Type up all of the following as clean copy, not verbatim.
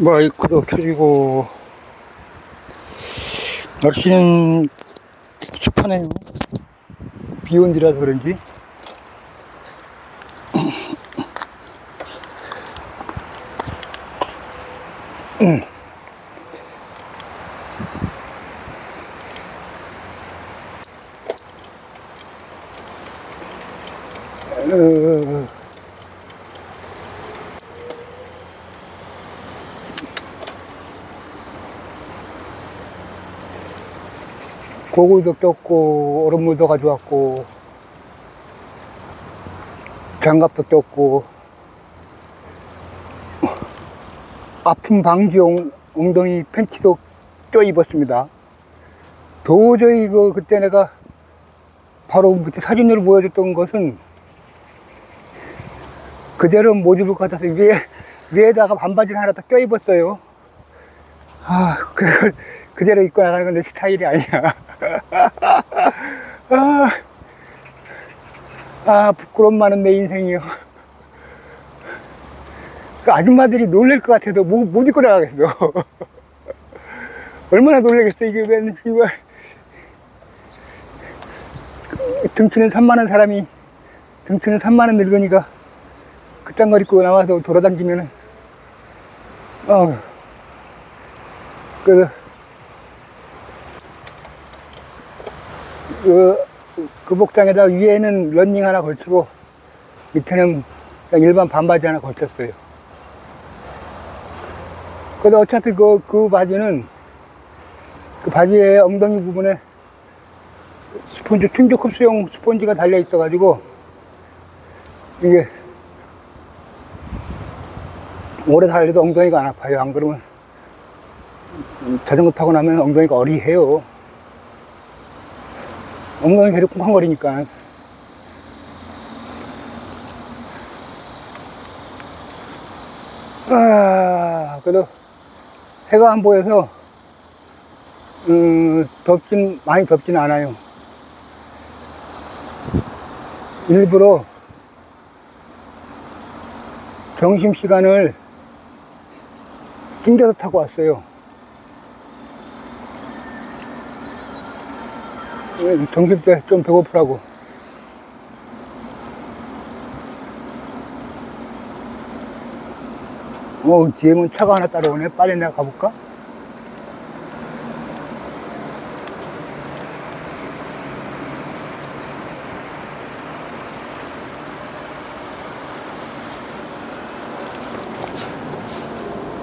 마이크도 켜지고. 날씨는 습하네요. 비 온 뒤라서 그런지. 고글도 꼈고, 얼음물도 가져왔고, 장갑도 꼈고, 아픔 방지용 엉덩이 팬티도 껴 입었습니다. 도저히 그때 내가 바로 밑에 사진으로 보여줬던 것은 그대로 못 입을 것 같아서 위에다가 반바지를 하나 더 껴 입었어요. 그걸 그대로 입고 나가는 건 내 스타일이 아니야. 부끄러움 많은 내 인생이요. 그 아줌마들이 놀랄 것 같아도 못 입고 나가겠어. 얼마나 놀라겠어, 이게 웬, 이걸. 등치는 산만한 사람이, 등치는 산만한 늙은이가 그딴 걸 입고 나와서 돌아다니면은, 그래서, 그 복장에다 위에는 런닝 하나 걸치고, 밑에는 그냥 일반 반바지 하나 걸쳤어요. 그래도 어차피 그 바지는, 그 바지의 엉덩이 부분에 스폰지, 충격 흡수용 스폰지가 달려 있어가지고, 이게, 오래 달려도 엉덩이가 안 아파요. 안 그러면, 자전거 타고 나면 엉덩이가 어리해요. 엉덩이 계속 쿵쾅거리니까. 그래도 해가 안 보여서, 많이 덥진 않아요. 일부러 점심시간을 낑겨서 타고 왔어요. 점심때 좀 배고프라고. 뒤에는 차가 하나 따라오네. 빨리 내가 가볼까?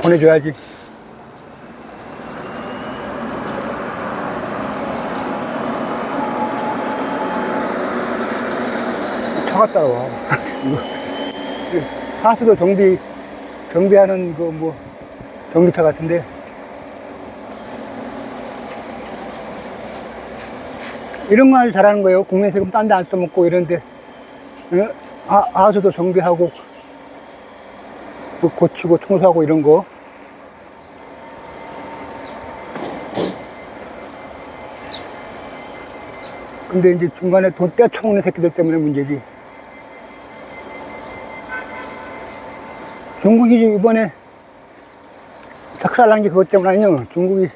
보내줘야지. 차가 따라와. 하수도 정비하는 전기차 같은데. 이런 말 잘하는 거예요. 국민 세금 딴 데 안 써먹고 이런데. 하수도 정비하고, 고치고 청소하고 이런 거. 근데 이제 중간에 돈 떼쳐먹는 새끼들 때문에 문제지. 중국이 이번에 작살난 게 그것 때문 아니에요. 중국이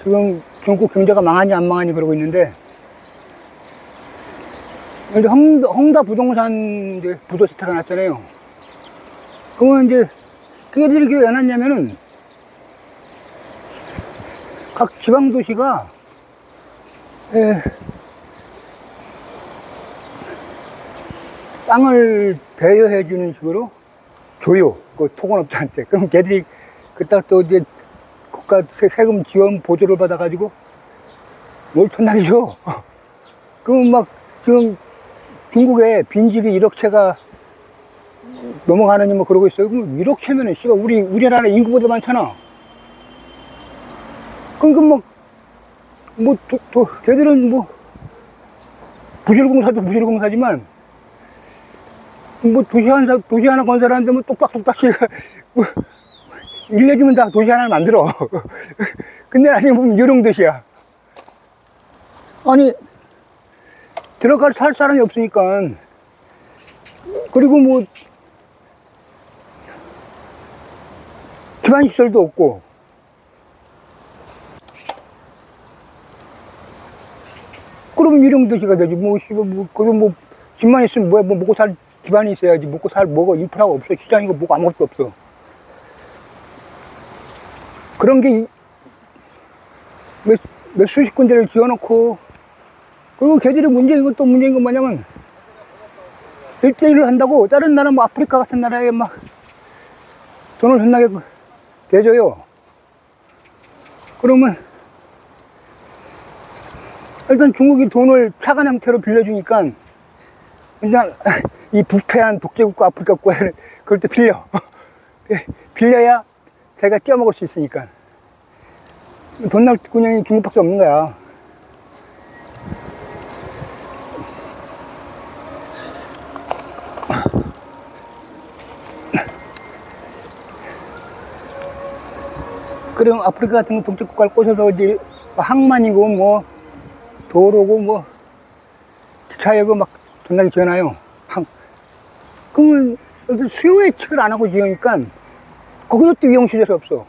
지금 중국 경제가 망하니 안 망하니 그러고 있는데, 이제 홍다 부동산 이제 부도 세타가 났잖아요. 그러면 이제 걔들이 왜 놨냐면은 각 지방도시가 땅을 대여해 주는 식으로 줘요. 그 토건업자한테. 그럼 걔들이 그딱 또 이제 국가 세금 지원 보조를 받아가지고 뭘 촌나게 줘. 그럼 막 지금 중국에 빈집이 1억 채가 넘어가느니 뭐 그러고 있어요. 그럼 1억 채면은 씨가 우리나라 인구보다 많잖아. 그러니까 걔들은 부실공사도 부실공사지만 도시 하나 건설하는데 똑딱똑딱 1, 내주면 다 도시 하나를 만들어. 근데 나중에 보면 요령도시야. 아니, 살 사람이 없으니까. 그리고 기반 시설도 없고, 그러면 이런 도시가 되지. 거기 집만 있으면 뭐야, 먹고 살 기반이 있어야지. 먹고 살 뭐가 인프라가 없어. 시장이고 뭐가 아무것도 없어. 그런 게 몇 수십 군데를 지어놓고, 그리고 걔들이 문제인 건 또 문제인 건 뭐냐면, 1대1을 한다고 다른 나라, 뭐 아프리카 같은 나라에 막 돈을 존나게 대줘요. 그러면 일단 중국이 돈을 차관 형태로 빌려주니까 그냥 이 부패한 독재국가 아프리카 국가에는 그걸 또 빌려. 빌려야 자기가 떼어먹을 수 있으니까. 돈 날 군형이 중국밖에 없는 거야. 그럼 아프리카 같은 거 독재국가를 꼬셔서 이제 항만이고 뭐 도로고 뭐 기차역고 막 존나게 지어놔요. 그러면 수요 예측을 안 하고 지으니까 거기도 또 이용시설이 없어.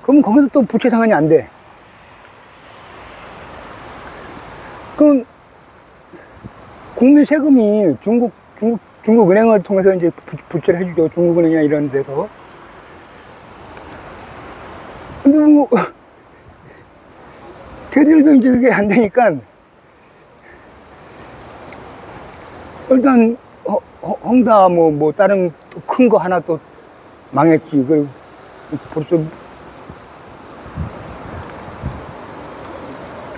그러면 거기도 또 부채 상환이 안 돼. 그럼 국민 세금이 중국은행을 통해서 이제 부채를 해주죠. 중국은행이나 이런 데서. 근데 뭐 걔들도 이제 그게 안 되니까 일단 헝다 뭐 다른 큰 거 하나 또 망했지. 그 벌써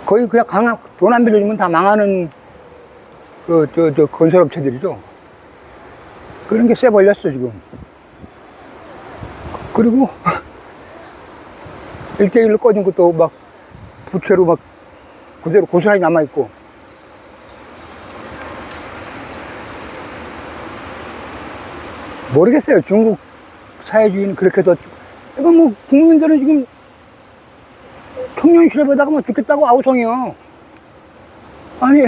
거의 그냥 돈 안 빌려주면 다 망하는 저 건설업체들이죠. 그런 게 쎄 벌렸어 지금. 그리고 1대1로 꺼진 것도 막 부채로 막 그대로 고스란히 남아있고. 모르겠어요. 중국 사회주의는 그렇게 해서. 이거 뭐 국민들은 지금 청년 실업에다가 뭐 죽겠다고 아우성이요. 아니,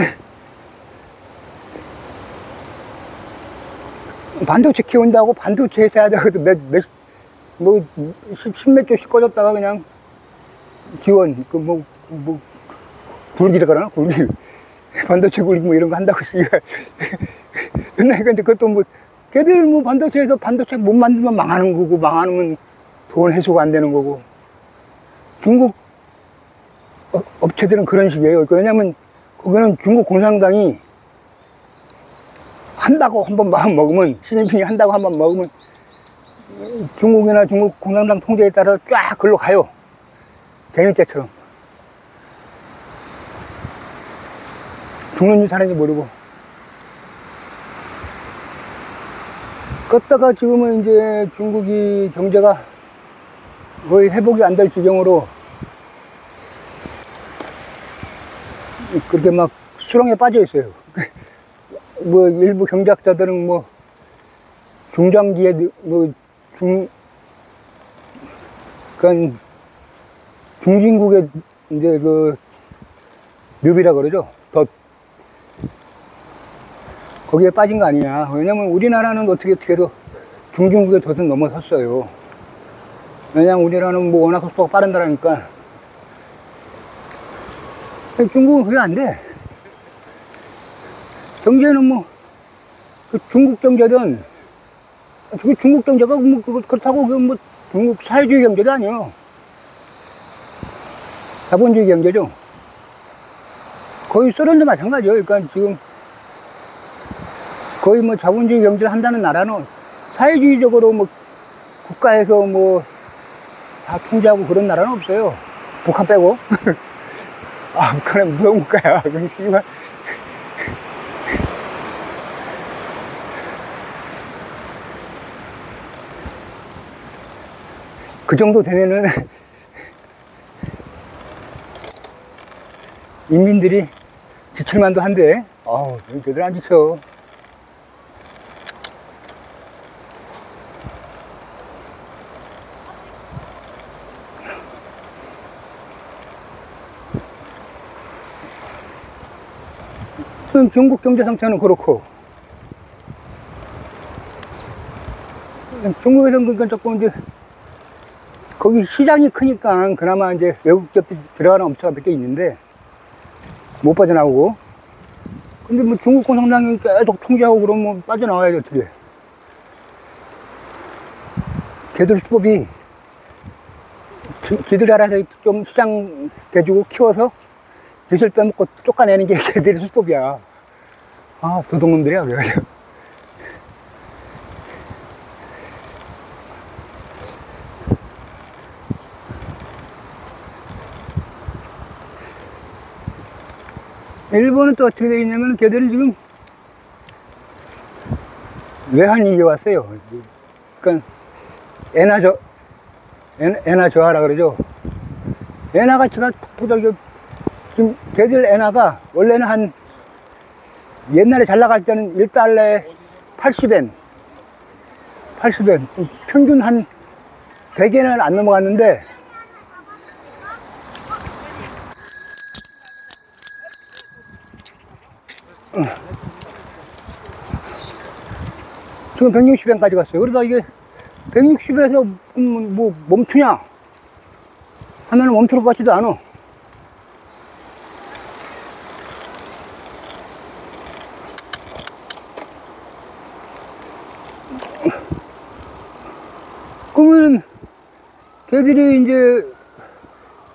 반도체 키운다고 반도체 회사 해야 되거든. 십몇 조씩 꺼졌다가 그냥 지원, 굴기라 그러나? 굴기. 반도체 굴기 뭐 이런 거 한다고, 씨발. 근데 그것도 뭐, 걔들 뭐 반도체에서 반도체 못 만들면 망하는 거고, 망하면 돈 해소가 안 되는 거고. 중국 업체들은 그런 식이에요. 왜냐면, 거기는 중국 공산당이 한다고 한번 마음 먹으면, 시진핑이 한다고 한번 먹으면, 중국이나 중국 공산당 통제에 따라 쫙 글로 가요. 대일제처럼. 죽는지 사는지 모르고. 껐다가 지금은 이제 중국이 경제가 거의 회복이 안 될 지경으로 그렇게 막 수렁에 빠져 있어요. 뭐 일부 경제학자들은 뭐 중장기에 그러니까 중진국의 이제 그 늪이라 그러죠. 거기에 빠진 거 아니냐. 왜냐면 우리나라는 어떻게 해도 중진국의 덫은 넘어섰어요. 왜냐면 우리나라는 뭐 워낙 속도가 빠른 나라니까. 중국은 그게 안 돼. 경제는 뭐, 그 중국 경제든, 중국 경제가 뭐, 그렇다고 그 뭐, 중국 사회주의 경제도 아니에요. 자본주의 경제죠. 거의 소련도 마찬가지예요. 그러니까 지금, 거의 뭐 자본주의 경제를 한다는 나라는 사회주의적으로 뭐, 국가에서 뭐, 다 통제하고 그런 나라는 없어요. 북한 빼고. 아, 북한은 무서운 국가야. 그러니까 그 정도 되면은 인민들이 지칠만도 한데, 아우, 걔들 안 지쳐. 중국 경제 상태는 그렇고, 중국에서는 그러니까 조금 이제 거기 시장이 크니까 그나마 이제 외국 기업들이 들어가는 업체가 몇 개 있는데 못 빠져나오고, 근데 뭐 중국 공산당이 계속 통제하고 그러면 빠져나와야지 어떻게. 걔들 수법이 지들 알아서 좀 시장 대주고 키워서 빚을 빼먹고 쫓아내는 게 걔들의 수법이야. 아, 도둑놈들이야 그래가지고. 일본은 또 어떻게 되어 있냐면 걔들은 지금 외환위기 왔어요. 그러니까 엔화 저하라 그러죠. 엔화 가치가 폭포적이고, 지금 걔들 엔화가 원래는 한 옛날에 잘 나갈 때는 1달러에 80엔 평균 한 100엔은 안 넘어갔는데 지금 160엔까지 갔어요. 그러다 이게 160에서 뭐 멈추냐 하면 멈출 것 같지도 않아. 그러면 걔들이 이제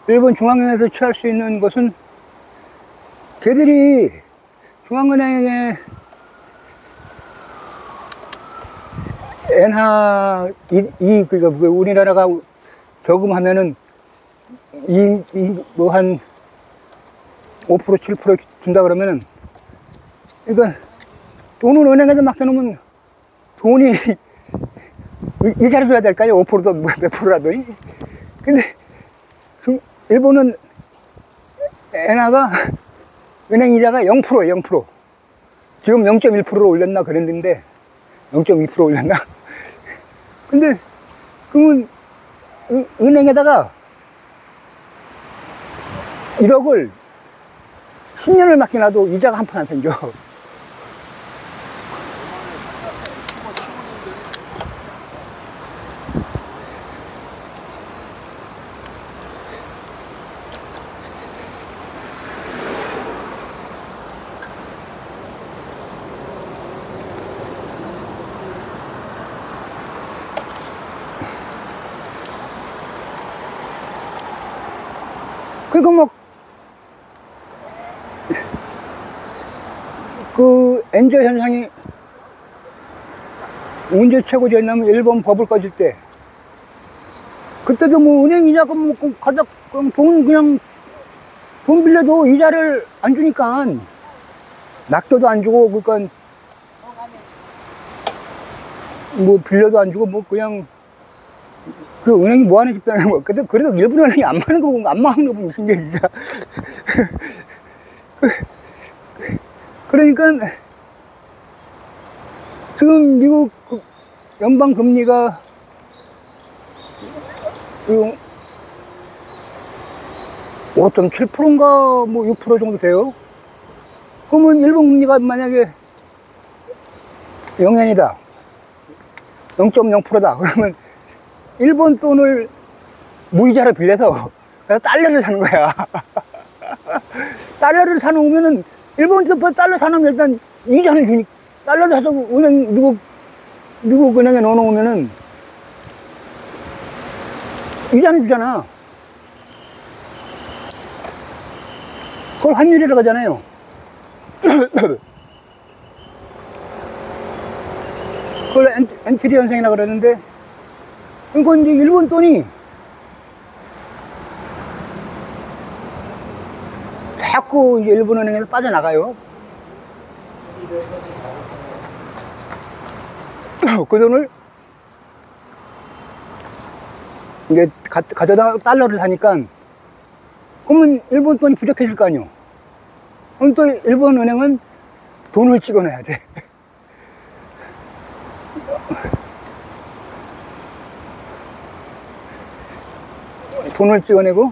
일본 중앙은행에서 취할 수 있는 것은, 걔들이 중앙은행에 엔화 그러니까 우리나라가 저금하면은 뭐 한 5% 7% 준다 그러면은, 그러니까 돈을 은행에서 막 대놓으면 돈이 이자를 줘야 될까요? 5%도 몇 프로라도. 근데 일본은 엔화가 은행 이자가 0%예요. 0%. 지금 0.1%로 올렸나 그랬는데 0.2% 올렸나? 근데 그러면 은행에다가 1억을 10년을 맡겨놔도 이자가 한 푼 안 생겨. 그러니까 뭐 그 엔저 현상이 언제 최고였냐면 일본 버블 꺼질 때, 그때도 뭐 은행 이자가 뭐 가자 돈 그냥 돈 빌려도 이자를 안 주니까 낙도도 안 주고, 그러니까 뭐 빌려도 안 주고 뭐 그냥 그 은행이 뭐 하는 집단이야. 뭐 그래도 일본 은행이 안 망하는 거 보면 안 망하는 거 보면 무슨 얘기야. 그러니까 지금 미국 연방 금리가 5.7%인가 뭐 6% 정도 돼요. 그러면 일본 금리가 만약에 0엔이다, 0.0%다 그러면 일본 돈을 무이자로 빌려서 달러를 사는 거야. 달러를 사놓으면은 일본에서 달러 사놓으면 일단 이자를 주니까, 달러를 사서 은행 미국 은행에 넣어놓으면은 이자는 주잖아. 그걸 환율이라고 하잖아요. 그걸 엔트리 현상이라고 그러는데, 그러니까 이제 일본 돈이 자꾸 이제 일본 은행에서 빠져나가요. 그 돈을 이제 가져다가 달러를 하니까, 그러면 일본 돈이 부족해질 거 아니요. 그럼 또 일본 은행은 돈을 찍어내야 돼. 돈을 찍어내고,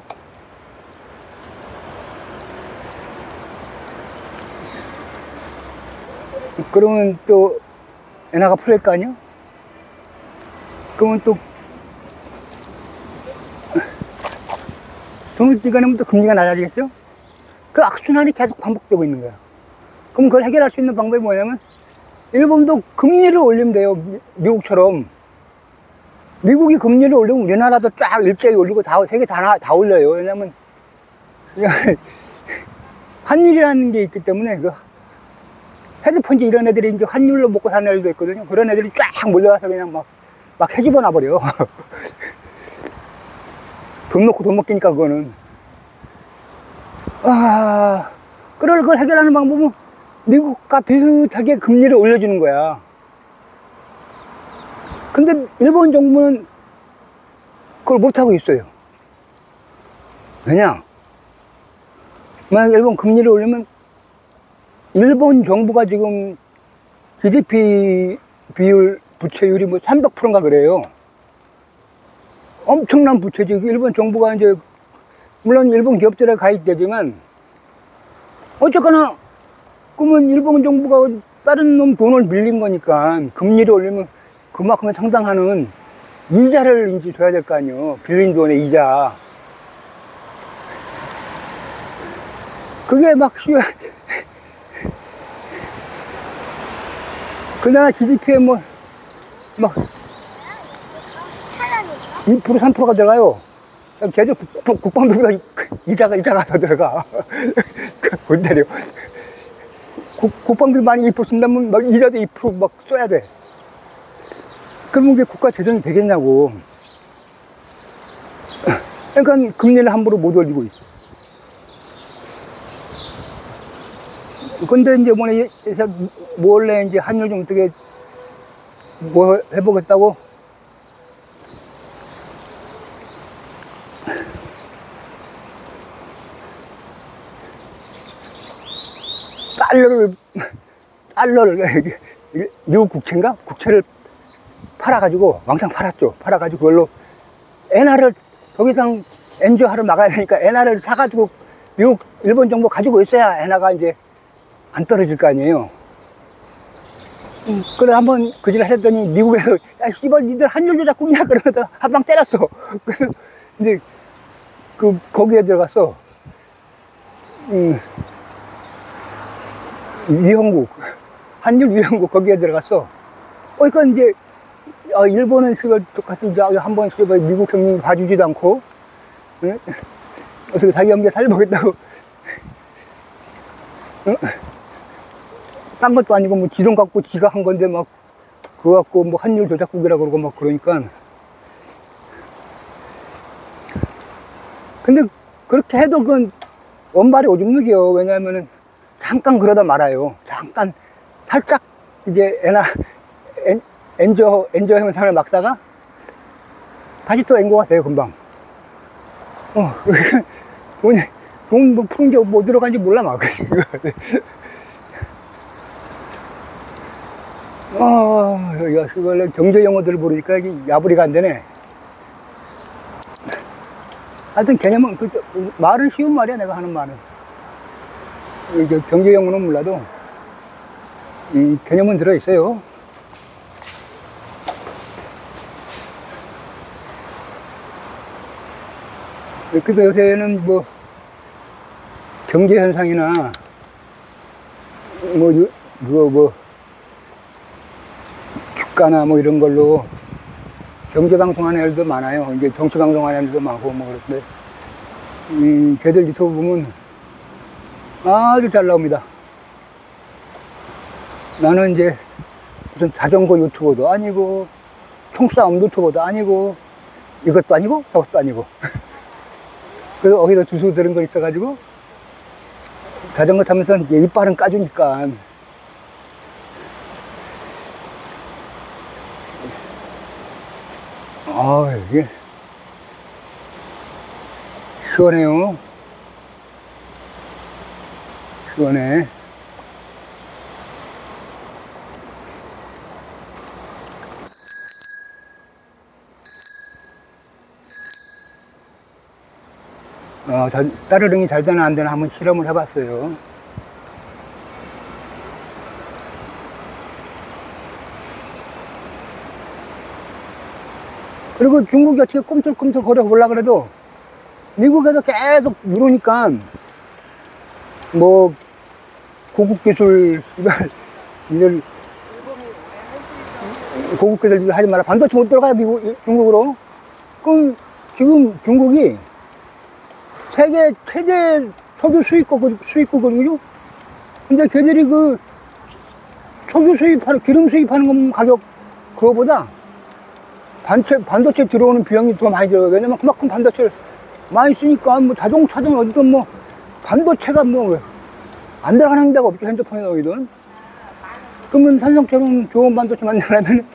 그러면 또 엔화가 풀릴 거 아니야? 그러면 또 돈을 떼가내면 또 금리가 낮아지겠죠? 그 악순환이 계속 반복되고 있는 거야. 그럼 그걸 해결할 수 있는 방법이 뭐냐면, 일본도 금리를 올리면 돼요. 미국처럼. 미국이 금리를 올리면 우리나라도 쫙 일제히 올리고 세계 다 올려요. 왜냐면, 환율이라는 게 있기 때문에, 그, 헤드펀치 이런 애들이 이제 환율로 먹고 사는 애들도 있거든요. 그런 애들이 쫙 몰려와서 그냥 막 해집어 놔버려. 돈 놓고 돈 먹기니까, 그거는. 그걸 해결하는 방법은 미국과 비슷하게 금리를 올려주는 거야. 근데 일본 정부는 그걸 못하고 있어요. 왜냐? 만약 일본 금리를 올리면 일본 정부가 지금 GDP 비율, 부채율이 뭐 300%인가 그래요. 엄청난 부채지. 일본 정부가 이제, 물론 일본 기업들에 가입되지만, 어쨌거나, 그러면 일본 정부가 다른 놈 돈을 밀린 거니까, 금리를 올리면 그만큼의 상당한 이자를 이제 줘야 될 거 아니에요. 빌린 돈의 이자. 그게 그 나라 GDP에 2% 3%가 들어가요. 걔들 국방비가 이자가 더 들어가. 못 때려. 국방비 많이 2% 쓴다면 이자도 2% 써야 돼. 그러면 그게 국가 재정이 되겠냐고. 그러니까 금리를 함부로 못 올리고 있어. 근데 이제 몰래 이제 환율 좀 어떻게 해보겠다고. 달러를 미국 국채인가? 국채를 팔아가지고 왕창 팔았죠. 팔아가지고 그걸로 엔화를 더 이상 엔저화를 막아야 되니까 엔화를 사가지고 일본 정부 가지고 있어야 엔화가 이제 안 떨어질 거 아니에요. 그래 한번 그짓을 했더니 미국에서 야 씨발 니들 환율 조작 국이야 그러면서 한 방 때렸어. 그래서 이제 거기에 들어가서 위헌국 환율 위헌국 거기에 들어갔어. 그러니까 이제 일본은 똑같이 이제 한번 미국 경영 봐주지도 않고, 응? 어떻게 자기 경제 살려보겠다고, 응? 딴 것도 아니고 지돈 갖고 지가 한 건데 그거 갖고 환율 조작국이라고 그러고 그러니까. 근데 그렇게 해도 그건 원발이 오줌 누기요. 왜냐하면은 잠깐 그러다 말아요. 잠깐 살짝 이제 엔저 현상을 막다가 다시 또 엔고가 돼요, 금방. 돈 푸는 게 뭐 들어간지 몰라, 막. 이걸 경제 용어들을 모르니까 이게 야부리가 안 되네. 하여튼 개념은, 말은 쉬운 말이야, 내가 하는 말은. 경제 용어는 몰라도, 이 개념은 들어있어요. 그래서 요새는 경제 현상이나, 주가나 이런 걸로 경제 방송하는 애들도 많아요. 이제 정치 방송하는 애들도 많고, 그런데, 걔들 유튜브 보면 아주 잘 나옵니다. 나는 이제 무슨 자전거 유튜버도 아니고, 총싸움 유튜버도 아니고, 이것도 아니고, 저것도 아니고. 그래서 어디서 주소 들은 거 있어가지고, 자전거 타면서 이빨은 까주니까. 이게 시원해요. 시원해. 따르릉이 잘 되나 안 되나 한번 실험을 해봤어요. 그리고 중국 여치가 꿈틀꿈틀 거려 보려고 그래도 미국에서 계속 이러니까, 뭐, 고급 기술, 이들, 고급 기술 하지 마라. 반도체 못 들어가요, 중국으로. 그럼 지금 중국이 세계 최대 석유 수입국이죠? 근데 걔들이 그 석유 수입하는, 기름 수입하는 건 가격, 그거보다 반도체 들어오는 비용이 더 많이 들어요. 왜냐면 그만큼 반도체를 많이 쓰니까, 뭐 자동차든 어디든 뭐, 반도체가 뭐, 안 들어가는 데가 없죠. 핸드폰에 넣으든. 그러면 삼성처럼 좋은 반도체 만들려면,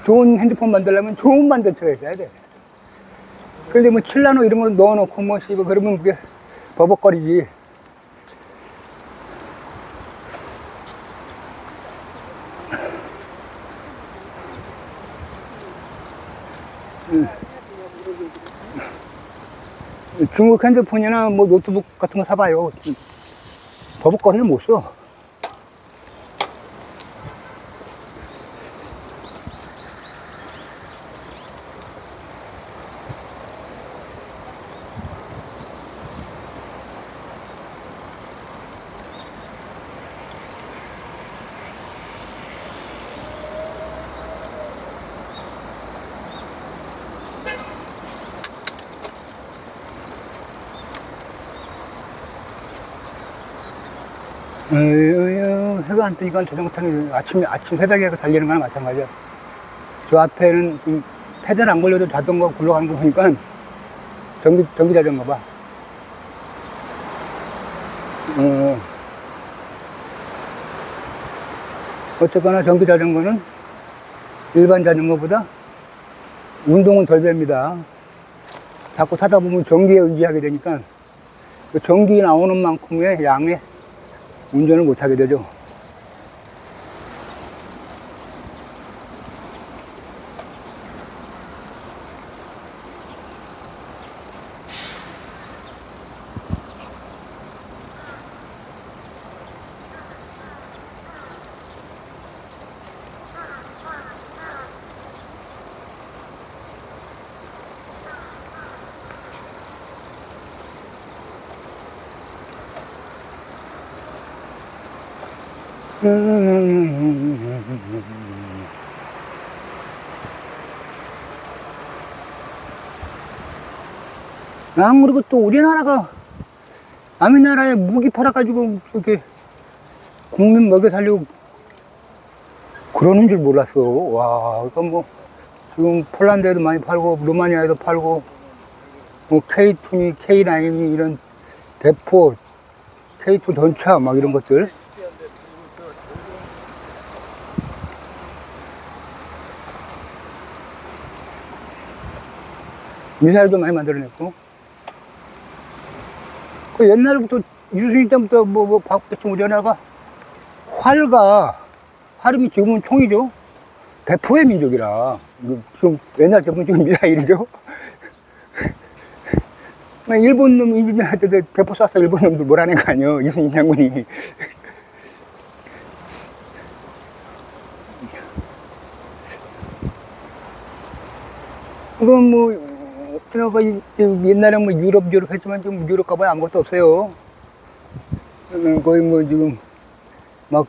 좋은 핸드폰 만들려면 좋은 반도체가 있어야 돼. 근데 뭐 7나노 이런 거 넣어놓고 뭐, 그러면 그게 버벅거리지. 중국 핸드폰이나 뭐 노트북 같은 거 사봐요. 버벅거리는 못 써. 해가 안 뜨니까 자전거 타는 아침 새벽에 달리는 거나 마찬가지야. 저 앞에는 페달 안 걸려도 자전거 굴러가는 거 보니까 전기 자전거 봐. 어쨌거나 전기 자전거는 일반 자전거보다 운동은 덜 됩니다. 자꾸 타다 보면 전기에 의지하게 되니까 그 전기 나오는 만큼의 양의 운전을 못하게 되죠. 안 그리고 또 우리나라가 남의 나라에 무기 팔아가지고 이렇게 국민 먹여 살려고 그러는 줄 몰랐어. 와, 그러니까 뭐 지금 폴란드에도 많이 팔고 루마니아에도 팔고 뭐 K2니 K9이 이런 대포 K2 전차 막 이런 것들. 미사일도 많이 만들어냈고. 그 옛날부터 유수인 때부터 박대충 우리나라가 활이 지금은 총이죠. 대포의 민족이라. 지금 옛날 제품 지금 미사일이죠. 일본 놈 인진한테도 대포 쏴서 일본 놈들 뭐라는 거 아니에요. 이순신 장군이. 그건 뭐 그러니까 옛날에 뭐 유럽 했지만 지금 유럽 가봐야 아무것도 없어요. 거의 뭐 지금 막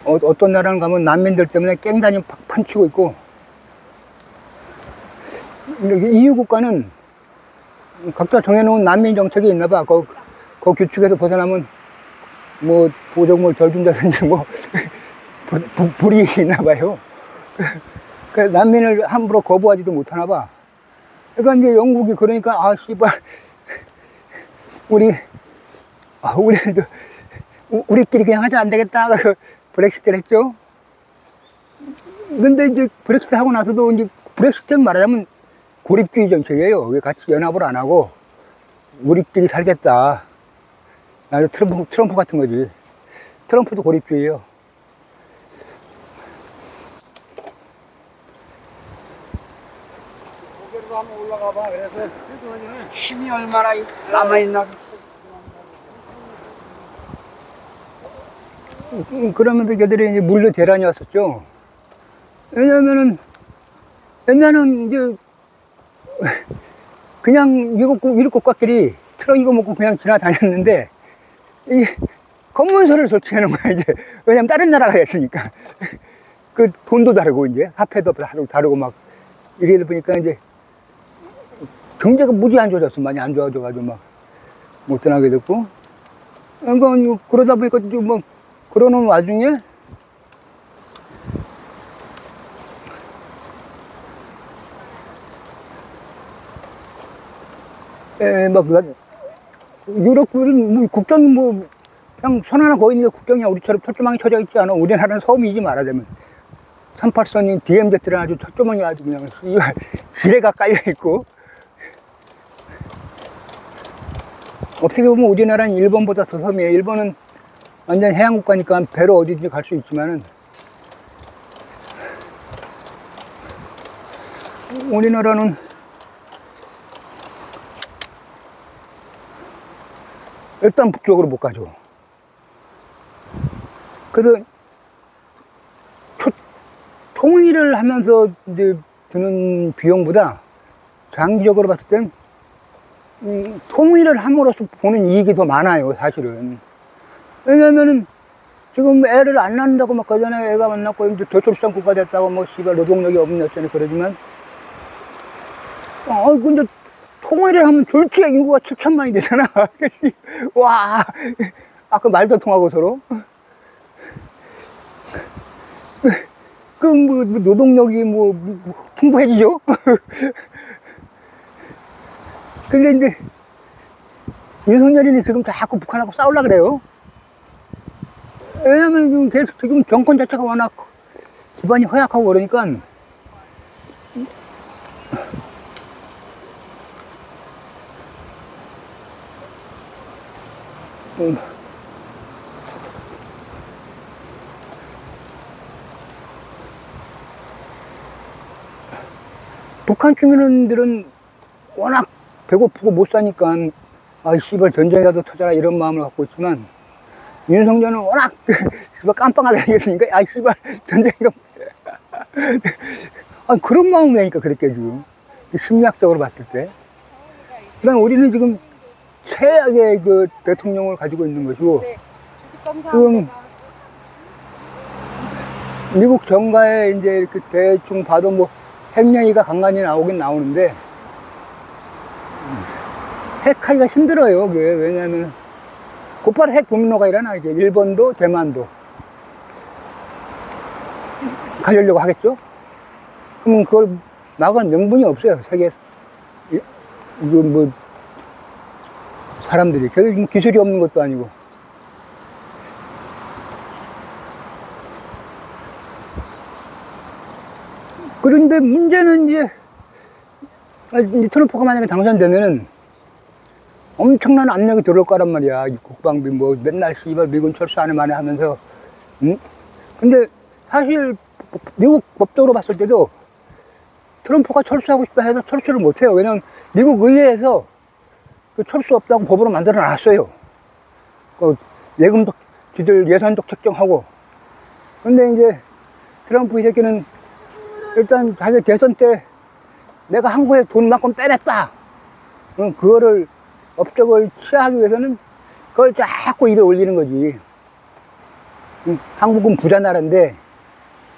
어떤 나라는 가면 난민들 때문에 깽단이 팍 치고 있고, EU 국가는 각자 정해놓은 난민 정책이 있나 봐. 그 규칙에서 벗어나면 뭐 보조금을 덜 준다든지 뭐 불이 있나 봐요. 그 난민을 함부로 거부하지도 못하나 봐. 그러니까 이제 영국이 그러니까 씨발 우리끼리 그냥 하자 안 되겠다. 브렉시트를 했죠. 근데 이제 브렉시트 하고 나서도 이제 브렉시트는 말하자면 고립주의 정책이에요. 왜 같이 연합을 안 하고 우리끼리 살겠다. 트럼프 같은 거지. 트럼프도 고립주의예요. 거기로 한번 올라가 봐. 그래서 힘이 얼마나 남아있나. 그러면서 걔들이 이제 물류 대란이 왔었죠. 왜냐면은 옛날에는 이제 그냥 미국 국가끼리 트럭 이거 먹고 그냥 지나다녔는데 이 검문소를 설치하는 거야 이제. 왜냐면 다른 나라가 했으니까. 그 돈도 다르고 이제 화폐도 다르고 막 이러다 보니까 이제 경제가 무지 안 좋아졌어. 많이 안 좋아져가지고 막 못 떠나게 됐고. 그러니까 그러다 보니까 뭐 그러는 와중에 막 유럽은 뭐 국경이 뭐 그냥 선 하나 거있는데 국경이 우리처럼 철조망이 쳐져 있지 않아. 우리나라는 섬이지 말하자면 38선이 DMZ는 아주 철조망이 아주 그냥 지뢰가 깔려있고. 어떻게 보면 우리나라는 일본보다 더 섬이에요. 일본은 완전 해양국가니까 배로 어디든지 갈 수 있지만은 우리나라는 일단 북쪽으로 못 가죠. 그래서 통일을 하면서 이제 드는 비용보다 장기적으로 봤을 땐 통일을 함으로써 보는 이익이 더 많아요, 사실은. 왜냐면은 지금 애를 안 낳는다고 막 그전에 애가 안 낳고 이제 저출산 국가 됐다고 뭐 씨발 노동력이 없는 여전히 그러지만 근데 통일을 하면 졸지에 인구가 7천만이 되잖아. 와, 그 말도 통하고 서로. 뭐 노동력이 뭐 풍부해지죠. 근데 이제 윤석열이는 지금 자꾸 북한하고 싸우려고 그래요. 왜냐면 지금 정권 자체가 워낙 기반이 허약하고 그러니까 북한 주민들은 워낙 배고프고 못 사니까 씨발 전쟁이라도 터져라 이런 마음을 갖고 있지만 윤석열은 워낙 씨발 깜빵하게 생겼으니까 씨발 전쟁이라도 그런 마음이니까 그랬게 지금 심리학적으로 봤을 때. 그다음 우리는 지금 최악의 그 대통령을 가지고 있는 것이고 지금 미국 정가에 이제 이렇게 대충 봐도 뭐 핵얘기가 간간히 나오긴 나오는데 핵하기가 힘들어요. 그게 왜냐하면 곧바로 핵 도미노가 일어나. 이제 일본도 대만도 가려려고 하겠죠. 그러면 그걸 막을 명분이 없어요. 세계 이거 뭐 사람들이 그게 기술이 없는 것도 아니고. 그런데 문제는 이제 트럼프가 만약에 당선되면은 엄청난 압력이 들어올 거란 말이야. 이 국방비 뭐 맨날 씨발 미군 철수 안 해 만에 하면서. 응? 근데 사실 미국 법적으로 봤을 때도 트럼프가 철수하고 싶다 해도 철수를 못 해요. 왜냐면 미국 의회에서 그 철수 없다고 법으로 만들어 놨어요. 그 예금도 지들 예산도 책정하고. 근데 이제 트럼프 이 새끼는 일단 자기 대선 때 내가 한국에 돈만큼 빼냈다. 그거를 업적을 취하하기 위해서는 그걸 자꾸 입에 올리는 거지. 한국은 부자 나라인데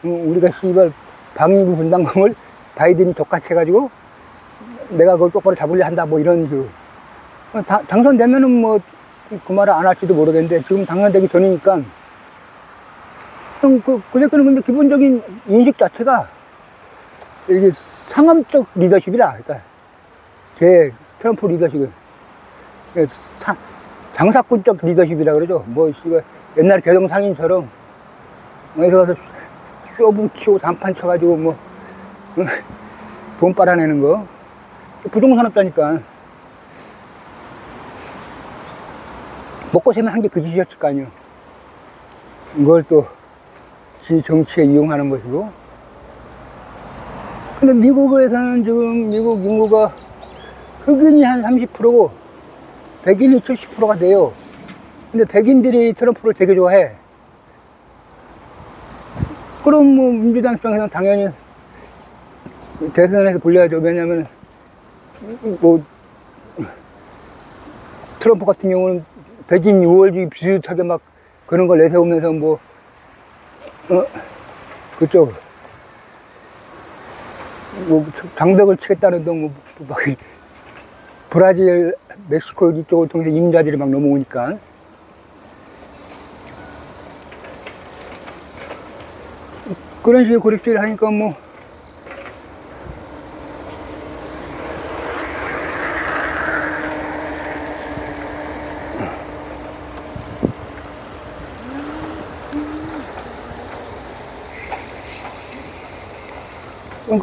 우리가 씨발 방위비 분담금을 바이든이 족같이 해가지고 내가 그걸 똑바로 잡으려 한다 뭐 이런 식으로. 당선되면은 뭐 그 말을 안 할지도 모르겠는데 지금 당선되기 전이니까 그저께는 근데 기본적인 인식 자체가 이게 상업적 리더십이라. 그러니까 트럼프 리더십은 장사꾼적 리더십이라 그러죠. 뭐 옛날 개정상인처럼 어디 가서 쇼부 치고 단판 쳐가지고 뭐 돈 빨아내는 거 부동산업자니까 먹고 살면 한 게 그 짓이었을 거 아니에요. 이걸 또 지 정치에 이용하는 것이고. 근데 미국에서는 지금 미국 인구가 흑인이 한 30%고 백인이 70%가 돼요. 근데 백인들이 트럼프를 되게 좋아해. 그럼 뭐 민주당 입장에서는 당연히 대선에서 불려야죠. 왜냐면 뭐 트럼프 같은 경우는 백인 유월주의 비슷하게 막 그런 걸 내세우면서 뭐 그쪽 뭐 장벽을 치겠다는 등 뭐 막 브라질, 멕시코 이쪽을 통해서 이민자들이 막 넘어오니까 그런 식의 고립주의를 하니까 뭐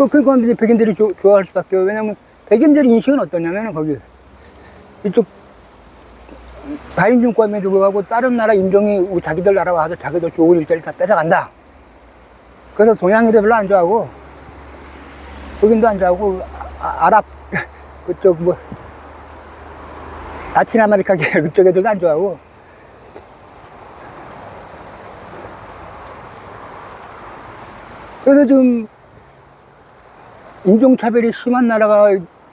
그러니까 이제 백인들이 좋아할 수밖에. 왜냐면 백인들의 인식은 어떠냐면 거기 이쪽 다인종권에도 불구하고 다른 나라 인종이 자기들 나라 와서 자기들 좋은 일자리 다 뺏어간다. 그래서 동양인들 별로 안 좋아하고 흑인도 안 좋아하고 아랍 그쪽 뭐 라틴 아메리카 그쪽 애들도 안 좋아하고. 그래서 좀 인종차별이 심한 나라가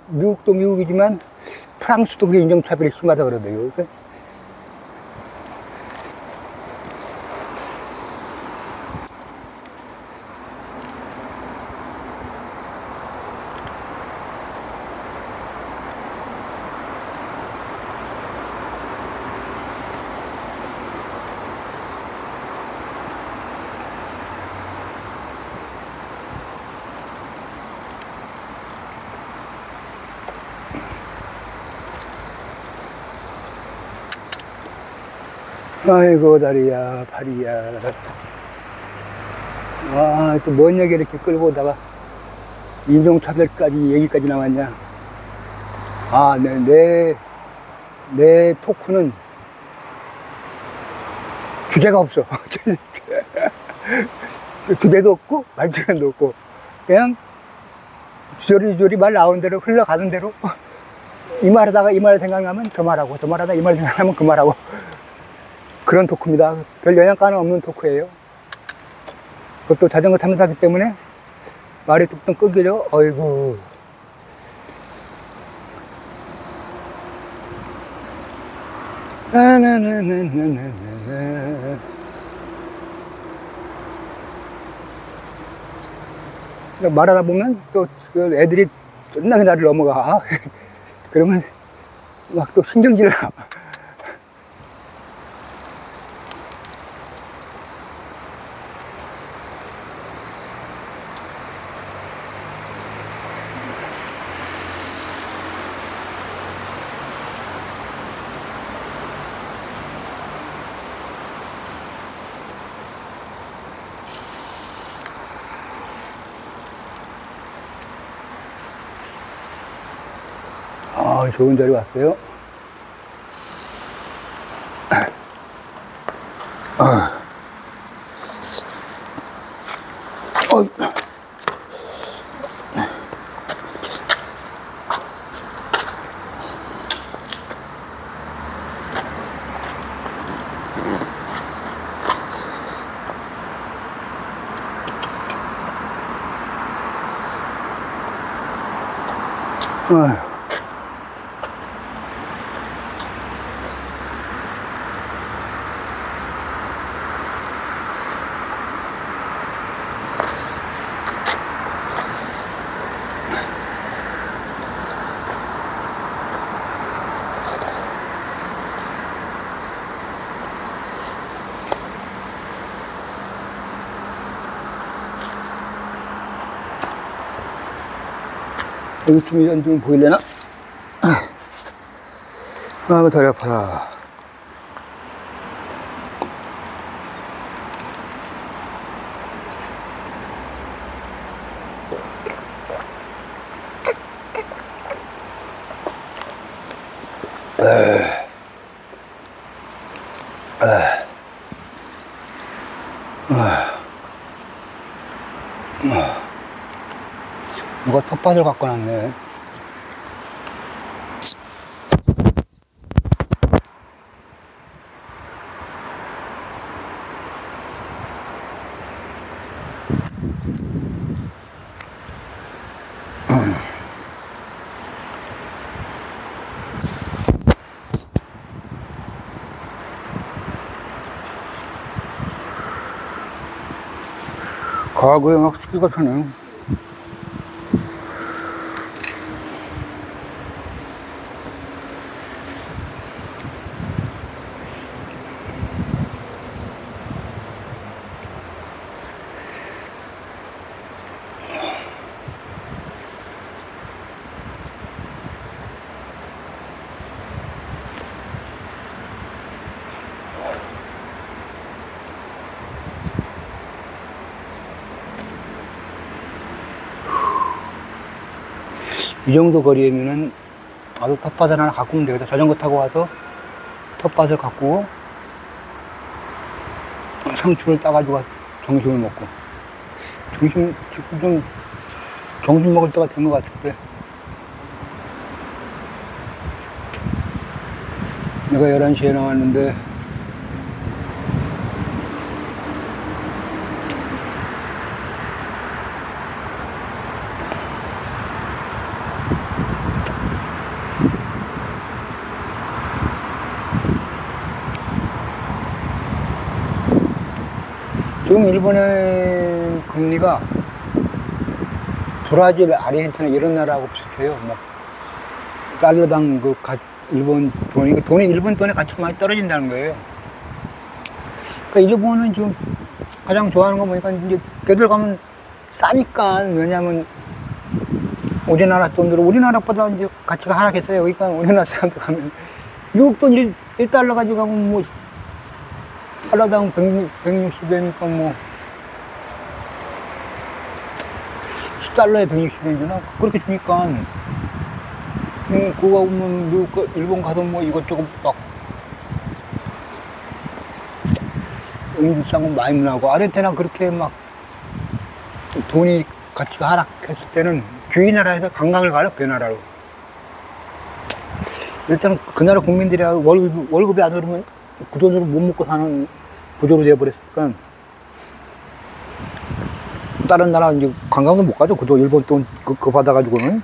미국도 미국이지만 프랑스도 그 인종차별이 심하다 그러더라고요. 아이고 다리야 팔이야. 아, 또 뭔 얘기 이렇게 끌고 오다가 인종차별까지 얘기까지 나왔냐. 아, 내 토크는 주제가 없어. 주제도 없고 말주변도 없고 그냥 주저리 말 나오는 대로 흘러가는 대로 이 말하다가 이 말 생각나면 저 말하고 저 말하다가 이 말 생각나면 그 말하고 그런 토크입니다. 별 영양가는 없는 토크예요. 그것도 자전거 타면서 하기 때문에 말이 뚝뚝 끊기죠. 어이구. 말하다 보면 또 애들이 존나게 나를 넘어가. 그러면 막 또 신경질 나. 아, 좋은 자리 왔어요. 어휴. 여기쯤이 좀 보이려나? 아이고, 다리 아파라. 누가 텃밭을 갖고 놨네. 과거에 막 스키가 타네. 이 정도 거리면은 아주 텃밭을 하나 가꾸면 되겠다. 자전거 타고 와서 텃밭을 가꾸고 상추를 따가지고 점심을 먹고 지금 좀 점심 먹을 때가 된 것 같은데 내가 11시에 나왔는데 지금 일본의 금리가 브라질, 아르헨티나 이런 나라하고 비슷해요. 막 달러당 일본 돈이 일본 돈의 가치가 많이 떨어진다는 거예요. 그러니까 일본은 지금 가장 좋아하는 거 보니까 이제 걔들 가면 싸니까 왜냐면 우리나라 돈으로 우리나라보다 이제 가치가 하락했어요. 그러니까 우리나라 사람들 가면 미국 돈 1달러 가지고 가면 뭐 달러당 160엔이니까 뭐 10달러에 160엔이잖아. 그렇게 주니까 그거 보면 미국, 일본 가도 뭐 이것저것 막 비싼 건 많이 나고 아르헨티나 그렇게 막 돈이 가치가 하락했을 때는 주위 나라에서 관광을 가요. 그 나라로. 일단 그 나라 국민들이 월급이 안 오르면 그 돈으로 못 먹고 사는 구조로 되어버렸으니까 다른 나라 이제 관광도 못 가죠. 그도 일본 돈 그거 받아가지고는.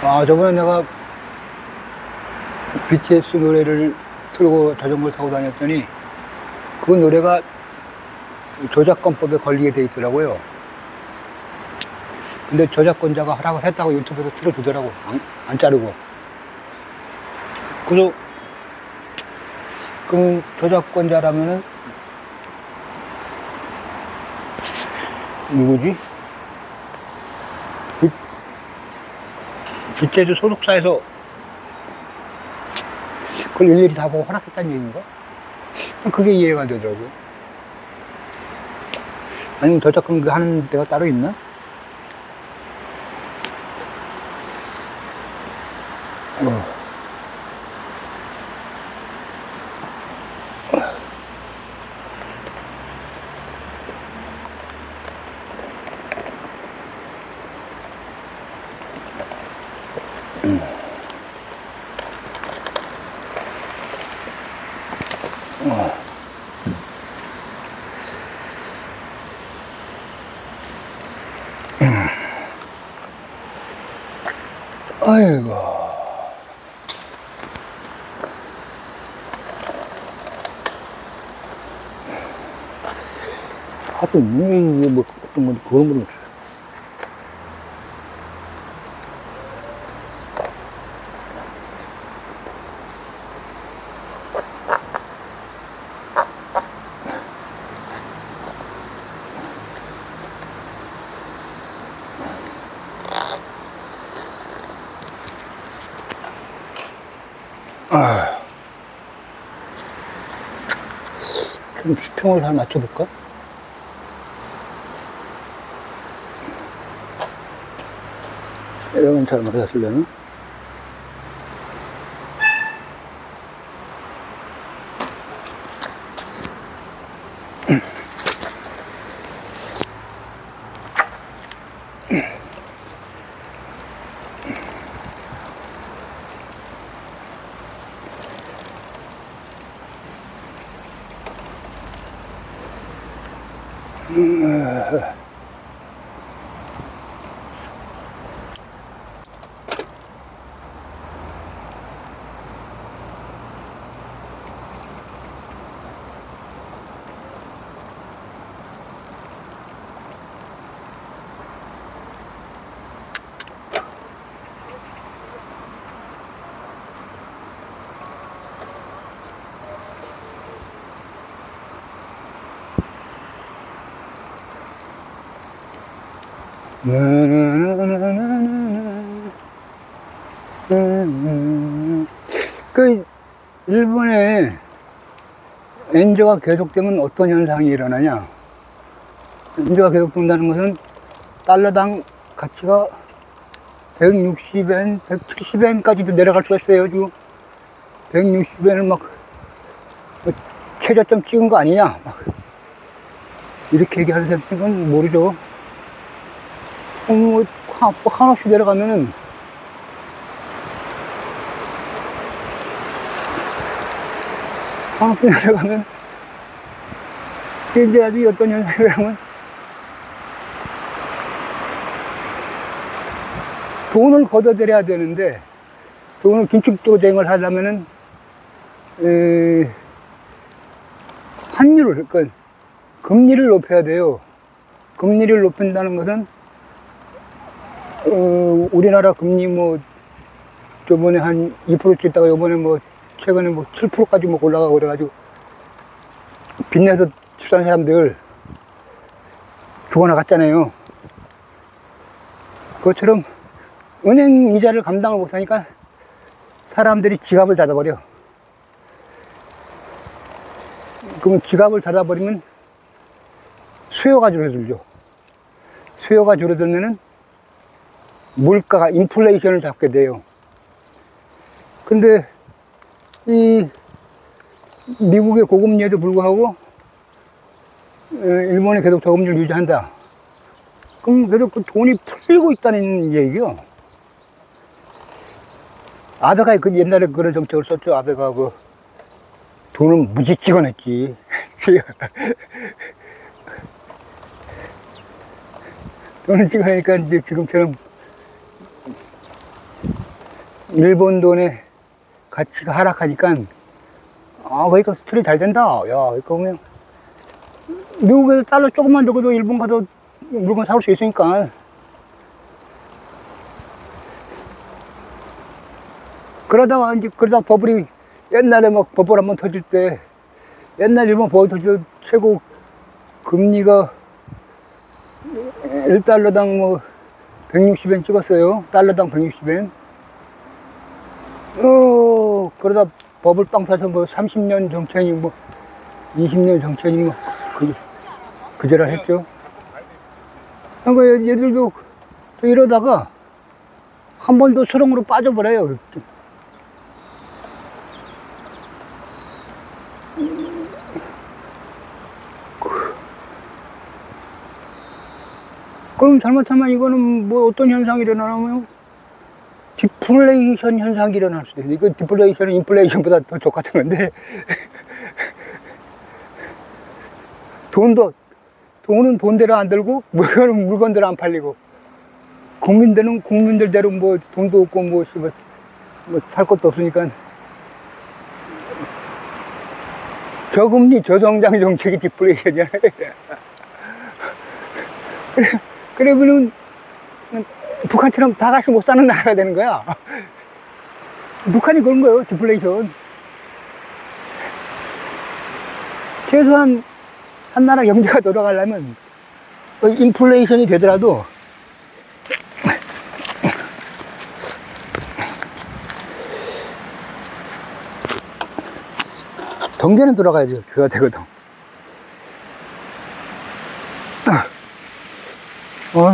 아, 저번에 내가 BTS 노래를 틀고 자전거를 타고 다녔더니 그 노래가 저작권법에 걸리게 돼 있더라고요. 근데 저작권자가 허락을 했다고 유튜브에서 틀어주더라고. 안 자르고. 그래서 그럼 저작권자라면은 누구지? BTS 소속사에서 그걸 일일이 다 보고 허락했다는 얘기인가? 그게 이해가 되더라고요. 아니면 저작권 하는 데가 따로 있나? 아이고. 하여튼, 이게 뭐, 어떤 건 그런 건 없어요. 좀 수평을 잘 맞춰볼까? 이러면 잘 맞았으려나? 그 일본에 엔저가 계속되면 어떤 현상이 일어나냐? 엔저가 계속된다는 것은 달러당 가치가 160엔, 170엔까지도 내려갈 수가 있어요. 지금 160엔을 막 최저점 찍은 거 아니냐? 막 이렇게 얘기하는 사람은 모르죠. 뭐 한없이 내려가면은 한없이 내려가면 이제 아주 어떤 현상이라면 돈을 걷어들여야 되는데 돈을 긴축적으로 대응을 하려면은 환율을 그러니까 금리를 높여야 돼요. 금리를 높인다는 것은 우리나라 금리 뭐 저번에 한 2%씩 있다가 요번에 뭐 최근에 뭐 7%까지 뭐 올라가고 그래가지고 빚내서 집산 사람들 죽어나갔잖아요. 그것처럼 은행 이자를 감당을 못하니까 사람들이 지갑을 닫아버려. 그러면 지갑을 닫아버리면 수요가 줄어들죠. 수요가 줄어들면은 물가가 인플레이션을 잡게 돼요. 근데 이 미국의 고금리에도 불구하고 일본이 계속 저금리를 유지한다. 그럼 계속 그 돈이 풀리고 있다는 얘기요. 아베가 그 옛날에 그런 정책을 썼죠. 아베가 그 돈을 무지 찍어냈지. 돈을 찍어내니까 이제 지금처럼 일본 돈의 가치가 하락하니까 그러니까 수출이 잘 된다. 야, 그러니까 보면 미국에서 달러 조금만 들고도 일본 가도 물건 사올 수 있으니까. 그러다 버블이 옛날에 막 버블 한번 터질 때 옛날 일본 버블 터질 때 최고 금리가 1달러당 뭐 160엔 찍었어요. 달러당 160엔. 그러다 버블 빵 사서 뭐 30년 정체니 뭐 20년 정체니 뭐 그제라 했죠. 그러니까 얘들도 이러다가 한 번 더 수렁으로 빠져버려요. 그럼 잘못하면 이거는 뭐 어떤 현상이 일어나냐면 디플레이션 현상이 일어날 수도 있어요. 이거 디플레이션은 인플레이션보다 더 똑같은 건데 돈은 돈대로 안 들고 물건은 물건대로 안 팔리고 국민들대로 뭐 돈도 없고 뭐 살 것도 없으니까 저금리 저성장 정책이 디플레이션이잖아요. 그러면은 북한처럼 다 같이 못 사는 나라가 되는 거야. 북한이 그런 거예요, 디플레이션. 최소한 한 나라 경제가 돌아가려면 인플레이션이 되더라도 경제는 돌아가야죠. 그가 되거든.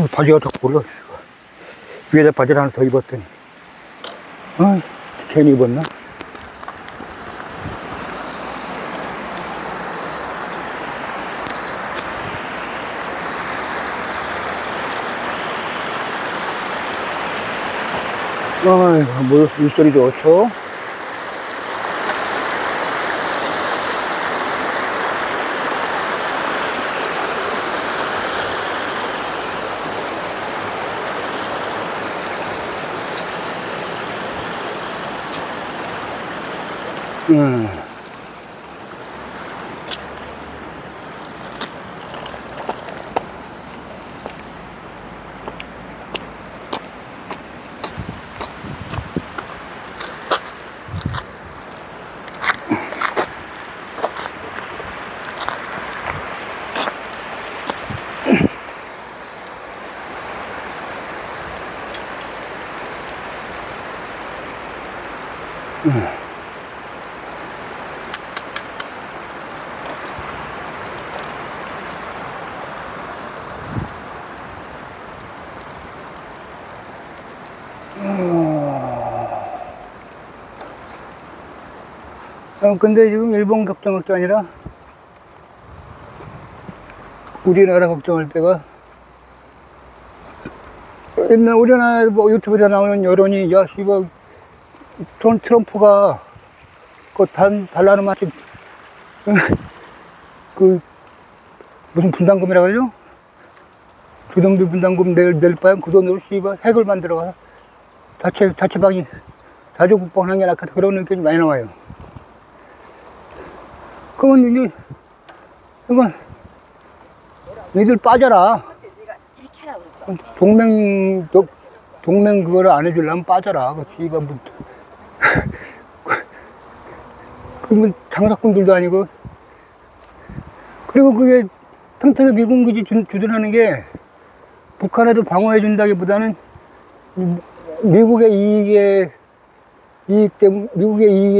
바지가 더 골라. 위에다 바지를 하나 더 입었더니. 괜히 입었나? 물소리도 좋죠. 근데 지금 일본 걱정할 게 아니라 우리나라 걱정할 때가, 옛날 우리나라 뭐 유튜브에 나오는 여론이, 야, 씨발, 트럼프가 달라는 맛이, 무슨 분담금이라 그러죠? 주정비 분담금 낼 바엔 그 돈으로 씨발 핵을 만들어가 자체방위, 자주국방하는 게 낫겠다, 그런 의견이 많이 나와요. 그러면 이제, 이건, 너희들 빠져라. 동맹 그거를 안 해주려면 빠져라. 씨발, 그러면 장사꾼들도 아니고. 그리고 그게 평택에 미군기지 주둔하는 게 북한에도 방어해준다기보다는 미국의 이익에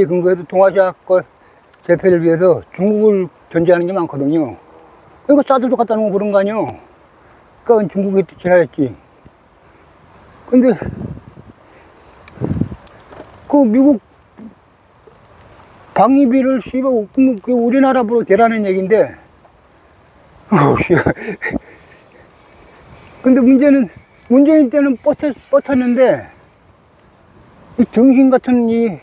근거해서 동아시아권 대패를 위해서 중국을 견제하는 게 많거든요. 이거 싸들도 갖다 놓고 그런 거 아니에요. 그러니까 중국이 지랄했지. 근데 그 미국 방위비를 씨발 우리나라로 대라는 얘기인데, 근데 문재인 때는 뻗쳤는데, 이 등신 같은 이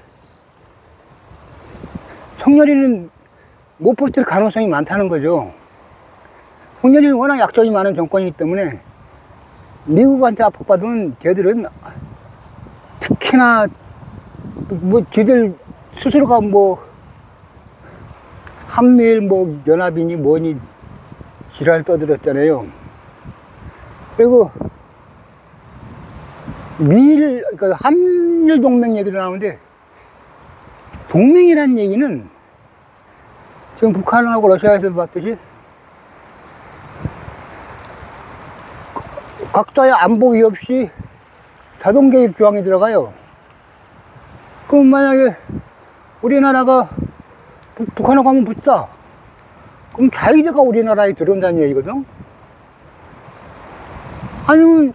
송렬이는 못 버틸 가능성이 많다는 거죠. 송렬이는 워낙 약점이 많은 정권이기 때문에 미국한테 압박받으면 걔들은 특히나 뭐 지들 스스로가 뭐 한미일 뭐 연합이니 뭐니 지랄 떠들었잖아요. 그리고 그러니까 한일 동맹 얘기도 나오는데, 동맹이라는 얘기는 지금 북한하고 러시아에서 봤듯이 각자의 안보 위협 시 자동 개입 조항이 들어가요. 그럼 만약에 우리나라가 북한하고 하면 붙자, 그럼 자위대가 우리나라에 들어온다는 얘기거든. 아니면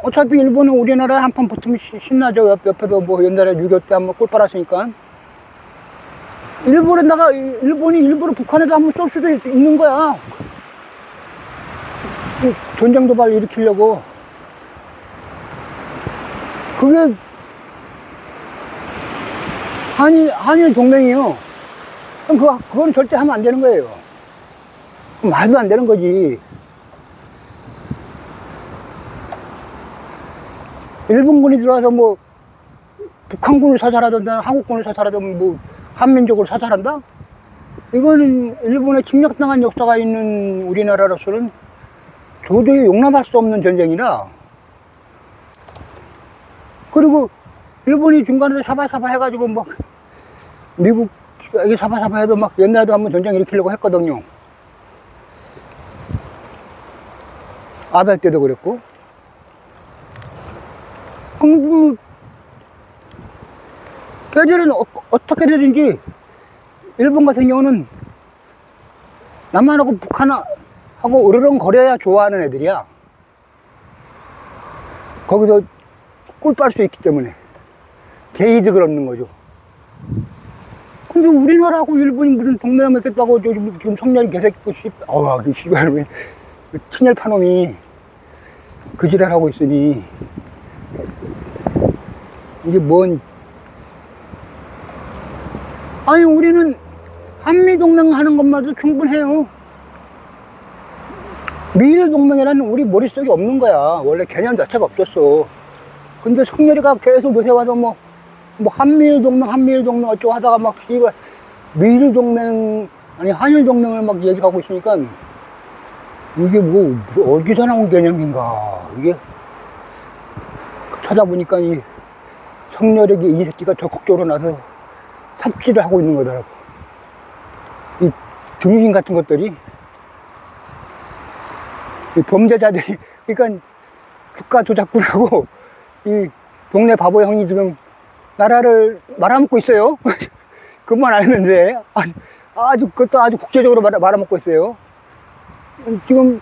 어차피 일본은 우리나라에 한판 붙으면 신나죠. 옆에서 뭐 옛날에 6.25 때 한번 꿀 빨았으니까. 일본이 일부러 북한에도 한번 쏠 수도 있는 거야. 전쟁 도발 일으키려고. 그게 한일 동맹이요. 그럼 그건 절대 하면 안 되는 거예요. 말도 안 되는 거지. 일본군이 들어와서 뭐 북한군을 사살하든가 한국군을 사살하든 뭐 한민족을 사살한다? 이거는 일본에 침략당한 역사가 있는 우리나라로서는 도저히 용납할 수 없는 전쟁이라. 그리고 일본이 중간에서 샤바샤바 해가지고 막 미국에게 샤바샤바 해도 막 옛날에도 한번 전쟁 일으키려고 했거든요. 아베 때도 그랬고. 그럼 걔들은 어떻게 되든지 일본 같은 경우는 남한하고 북한하고 으르렁거려야 좋아하는 애들이야. 거기서 꿀 빨 수 있기 때문에 개이득을 얻는 거죠. 근데 우리나라하고 일본이 무슨 동맹을 맺겠다고 지금 성렬이 개새끼고 그 씨발 왜 친일파 놈이 그 지랄하고 있으니 이게 뭔. 아니 우리는 한미동맹 하는 것만도 충분해요. 미일동맹이라는 우리 머릿속에 없는 거야. 원래 개념 자체가 없었어. 근데 성렬이가 계속 요새 와서 뭐 한미일동맹 어쩌고 하다가 막 미일동맹 아니 한일동맹을 막 얘기하고 있으니까 이게 뭐 어디서 나온 개념인가. 이게 찾아보니까 이 성렬에게 이 새끼가 적극적으로 나서 삽질을 하고 있는 거더라고. 이 등신 같은 것들이, 이 범죄자들이, 그러니까 국가 조작꾼하고 이 동네 바보 형이 지금 나라를 말아먹고 있어요. 그만 알는데 그것도 아주 국제적으로 말아먹고 있어요. 지금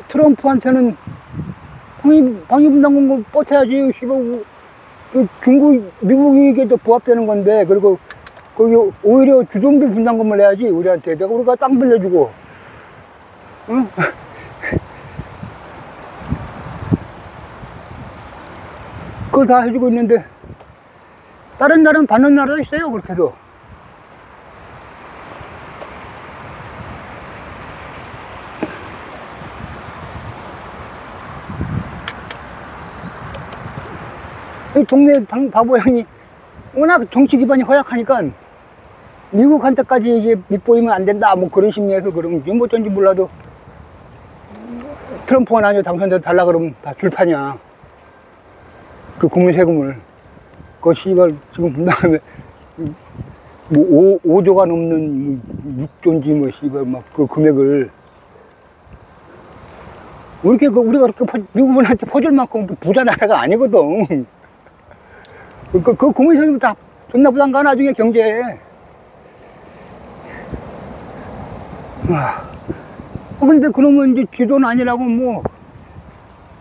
트럼프한테는 방위분담금 버텨야지. 그 미국이 이게 또 부합되는 건데, 그리고 거기 오히려 주정비 분담금을 내야지 우리한테. 우리가 땅 빌려주고, 응? 그걸 다 해주고 있는데 다른 나라는 받는 나라도 있어요. 그렇게 해도. 이 동네 바보 형이 워낙 정치 기반이 허약하니까 미국한테까지 이게 밑보이면 안 된다 뭐 그런 심리에서 그러면 뭐 어쩐지 몰라도 트럼프가 나중에 당선돼서 달라 그러면 다 줄파냐. 그 국민 세금을. 그거 씨발 지금 분당에 뭐 5조가 넘는 6조인지 뭐 씨발 막 그 금액을 우리가 그렇게 미국한테 퍼줄 만큼 부자 나라가 아니거든. 그 국민 세금 다 존나 부담가 나중에 경제에. 근데 그러면 이제 지도는 아니라고 뭐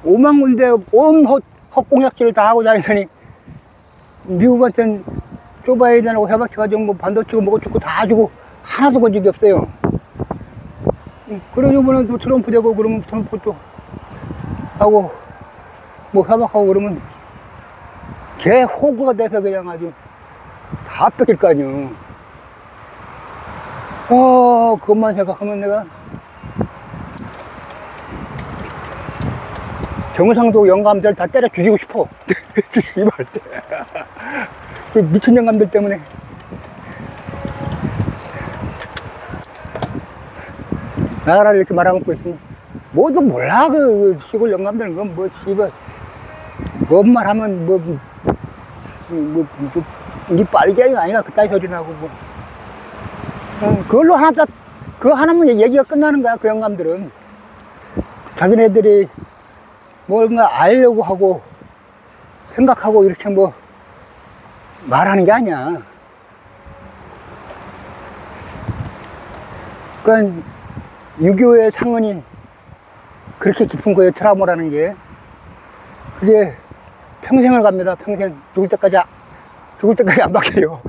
5만 군데 온 헛공약질을 다 하고 다니더니 미국한테는 조 바이든하고 협약해가지고 뭐 반도체고 뭐고 주고 다 주고 하나도 건 적이 없어요. 그러고 이번에 또 트럼프 되고 그러면 트럼프 또 하고 뭐 협약하고 그러면 개 호구가 돼서 그냥 아주 다 뺏길 거 아니야. 그것만 생각하면 내가 경상도 영감들 다 때려 죽이고 싶어. 씨발. 그 미친 영감들 때문에. 나라를 이렇게 말아먹고 있으니 뭐도 몰라. 그 시골 영감들은 그건 뭐 씨발 뭔 말 하면 니 빨갱이가 아니라 그따위 소리 나고 뭐. 그걸로 그거 하나면 얘기가 끝나는 거야. 그 영감들은 자기네들이 뭔가 알려고 하고 생각하고 이렇게 뭐 말하는 게 아니야. 그러니까 6.25의 상흔이 그렇게 깊은 거예요. 트라우마라는 게. 그게 평생을 갑니다. 평생 죽을 때까지 안 바뀌어요.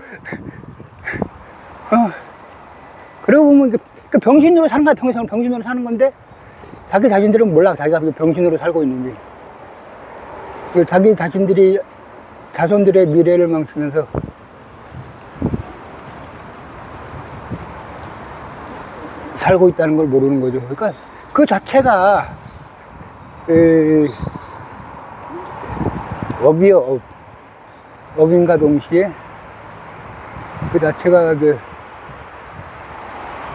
그러고 보면 그 병신으로 사는 거야. 평생을 병신으로 사는 건데 자기 자신들은 몰라. 자기가 병신으로 살고 있는지. 자기 자손들의 미래를 망치면서 살고 있다는 걸 모르는 거죠. 그러니까 그 자체가 업이요, 업. 업인과 동시에 그 자체가 그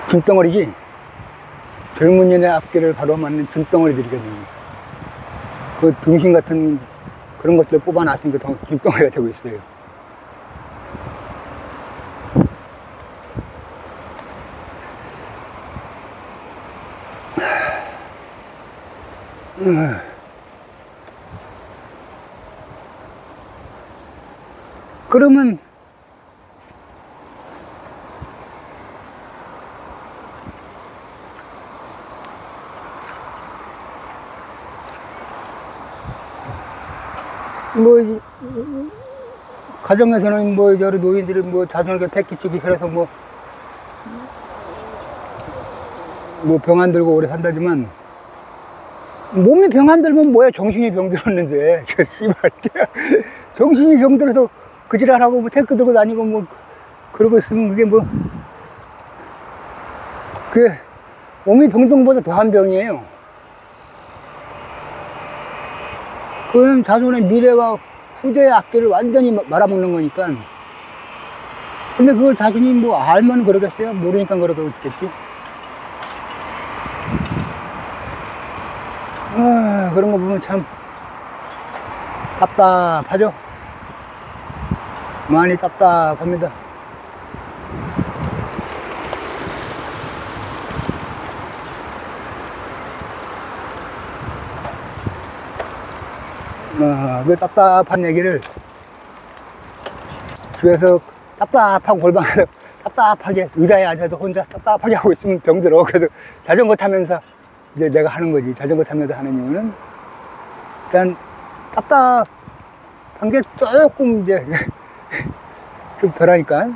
김덩어리지. 젊은 년의 앞길을 바로 맞는 김덩어리들이거든요. 그 등신 같은 그런 것들을 뽑아놨으니까 김덩어리가 되고 있어요. 그러면 뭐 가정에서는 뭐 여러 노인들이 뭐 자손에게 패키치기 그래서 뭐 병 안 들고 오래 산다지만 몸이 병 안 들면 뭐야, 정신이 병 들었는데. 정신이 병 들어서 그 지랄하고 뭐 태크 들고 다니고 뭐 그러고 있으면 그게 뭐 그 몸이 병든보다 더한 병이에요. 그거는 자손의 미래와 후대의 앞길을 완전히 말아먹는 거니까. 근데 그걸 자신이 뭐 알면 그러겠어요? 모르니까 그러고 있겠지. 그런 거 보면 참 답답하죠. 많이 답답합니다. 그 답답한 얘기를 집에서 답답하고 골방에서 답답하게 의자에 앉아서 혼자 답답하게 하고 있으면 병들어. 그래서 자전거 타면서 이제 내가 하는 거지. 자전거 타면서 하는 이유는 일단 답답한 게 조금 이제 좀 덜하니까.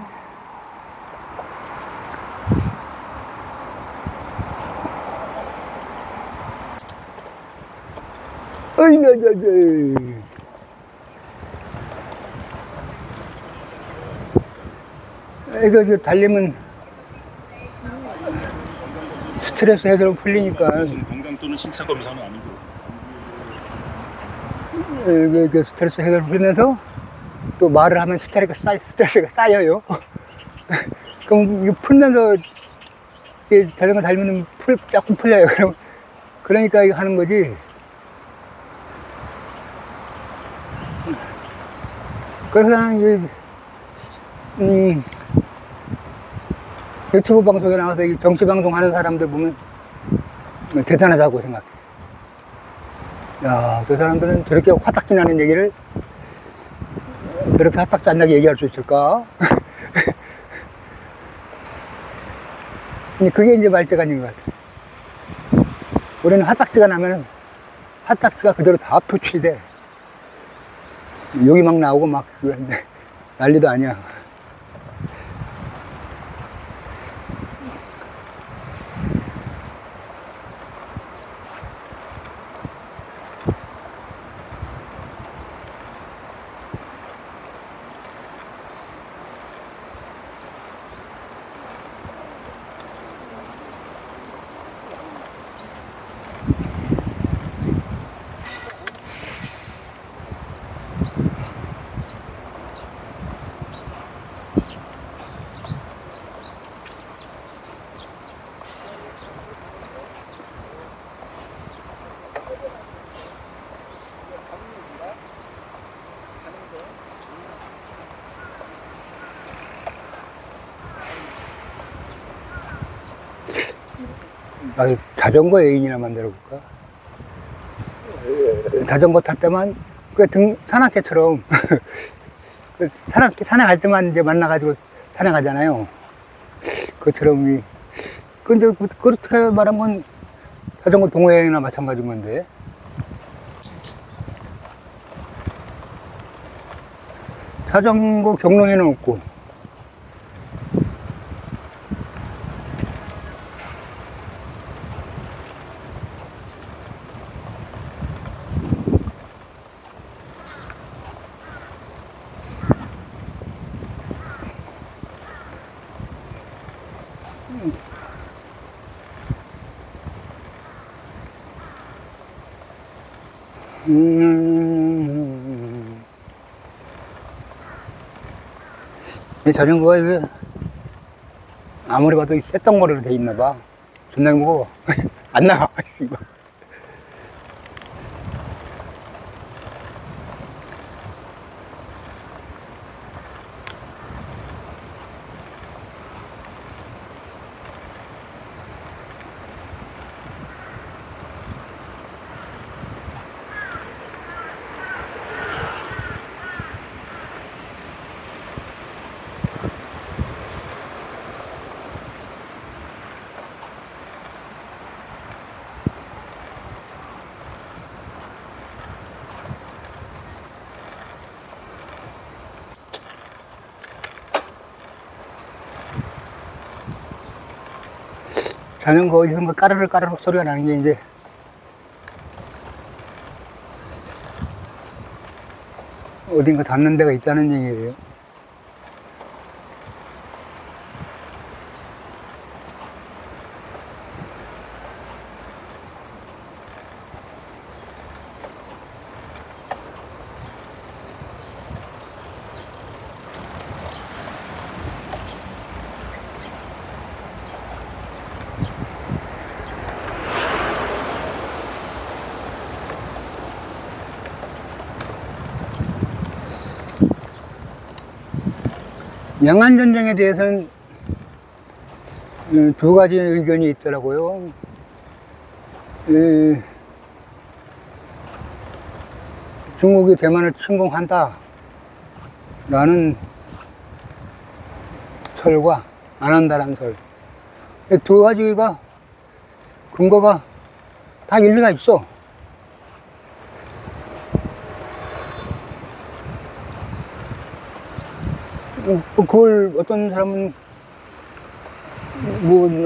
이거 달리면 스트레스 해소로 풀리니까. 건강 또는 신체 검사는 아니고. 그 스트레스 해소를 풀면서 또 말을 하면 스트레스가 쌓여요. 그럼 이거 풀면서 자전거 달리면 조금 풀려요. 그러니까 이거 하는 거지. 그래서 나는 유튜브 방송에 나와서 정치 방송 하는 사람들 보면 대단하다고 생각해. 야, 그 사람들은 저렇게 화딱지 나는 얘기를 저렇게 화딱지 안 나게 얘기할 수 있을까? 근데 그게 이제 말재간인 것 같아. 우리는 화딱지가 나면은 화딱지가 그대로 다 표출돼. 욕이 막 나오고 막 난리도 아니야. 자전거 애인이나 만들어 볼까? 자전거 탈 때만 산악회처럼 산에 갈 때만 이제 만나가지고 산에 가잖아요. 그것처럼 근데 그렇게 말하면 자전거 동호회나 마찬가지인 건데. 자전거 경로에는 없고. 이 자전거가 이게 아무리 봐도 쇳덩어리로 돼 있나 봐. 존나 무거워. 안 나가. 자전거 어디서 뭐 까르르 까르르 소리가 나는 게 이제 어딘가 닿는 데가 있다는 얘기예요. 양안전쟁에 대해서는 두 가지 의견이 있더라고요. 중국이 대만을 침공한다 라는 설과 안 한다라는 설. 두 가지가 근거가 다 일리가 있어. 그걸 어떤 사람은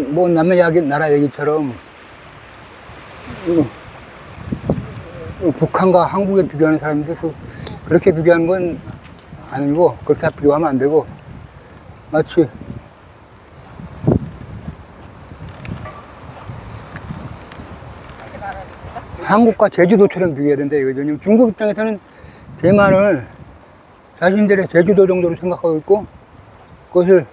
뭐 남의 나라 얘기처럼 북한과 한국에 비교하는 사람인데 그렇게 비교하는 건 아니고 그렇게 비교하면 안 되고 마치 한국과 제주도처럼 비교해야 된다 이거죠. 중국 입장에서는 대만을 자신들의 제주도 정도로 생각하고 있고 그것을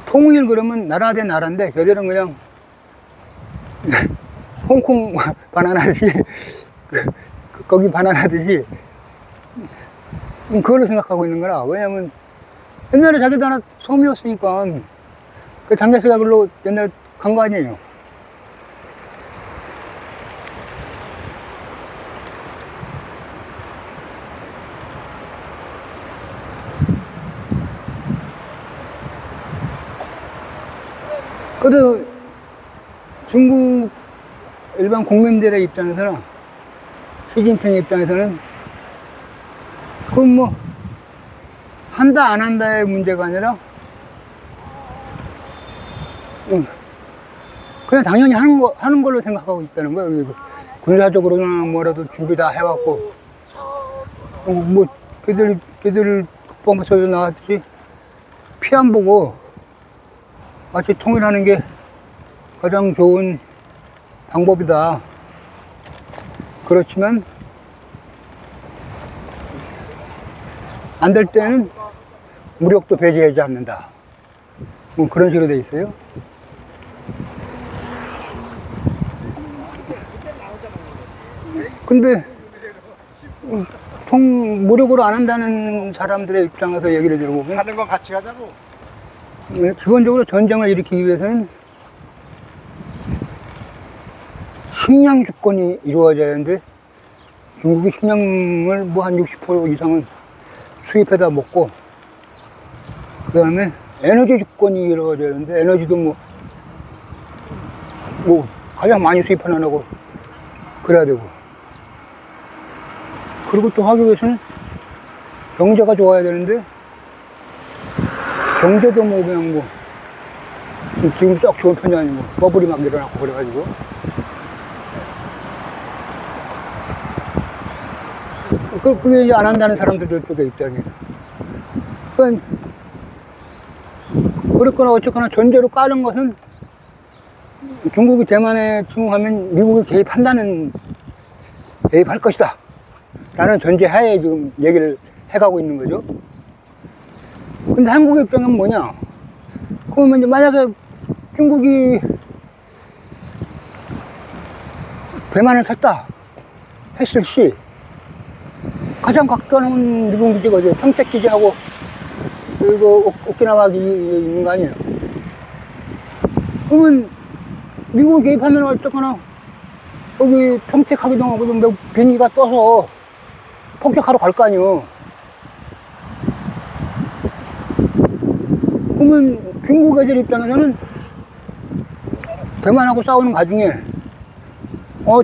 통일 그러면 나라 대 나라인데 걔들은 그냥 홍콩 반환하듯이 거기 반환하듯이 그걸로 생각하고 있는 거라. 왜냐면 옛날에 자기들 나라 섬이었으니까 그 장개수가 그걸로 옛날에 간 거 아니에요. 그래도 중국 일반 국민들의 입장에서는 시진핑의 입장에서는 그건 뭐 한다 안 한다의 문제가 아니라 그냥 당연히 하는 걸로 생각하고 있다는 거예요. 군사적으로나 뭐라도 준비 다 해왔고 뭐 걔들 국방부에서 나왔듯이 피 안 보고 같이 통일하는 게 가장 좋은 방법이다. 그렇지만 안 될 때는 무력도 배제하지 않는다. 뭐 그런 식으로 돼 있어요. 근데 무력으로 안 한다는 사람들의 입장에서 얘기를 들어보면 하는 건 같이 가자고. 기본적으로 전쟁을 일으키기 위해서는 식량 주권이 이루어져야 하는데 중국이 식량을 뭐 한 60% 이상은 수입해다 먹고 그 다음에 에너지 주권이 이루어져야 하는데 에너지도 뭐 가장 많이 수입하는 나라고 그래야 되고 그리고 또 하기 위해서는 경제가 좋아야 되는데 경제도 뭐 그냥 뭐 지금 썩 좋은 편이 아니고 버블이 막 일어나고 그래가지고 그게 이제 안 한다는 사람들 쪽의 입장이에요. 그러니까 그렇거나 어쨌거나 전제로 까는 것은 중국이 대만에 침공하면 미국이 개입한다는 개입할 것이다 라는 전제하에 지금 얘기를 해가고 있는 거죠. 근데 한국의 입장은 뭐냐? 그러면 이제 만약에 중국이 대만을 탔다 했을 시 가장 가까운 미군 기지가 어디에 평택 기지하고 그리고 오키나와 기지 있는 거 아니에요? 그러면 미국이 개입하면 어쨌거나 거기 평택하기도 하고 비행기가 떠서 폭격하러 갈 거 아니에요. 그러면 중국 애들 입장에서는 대만하고 싸우는 와중에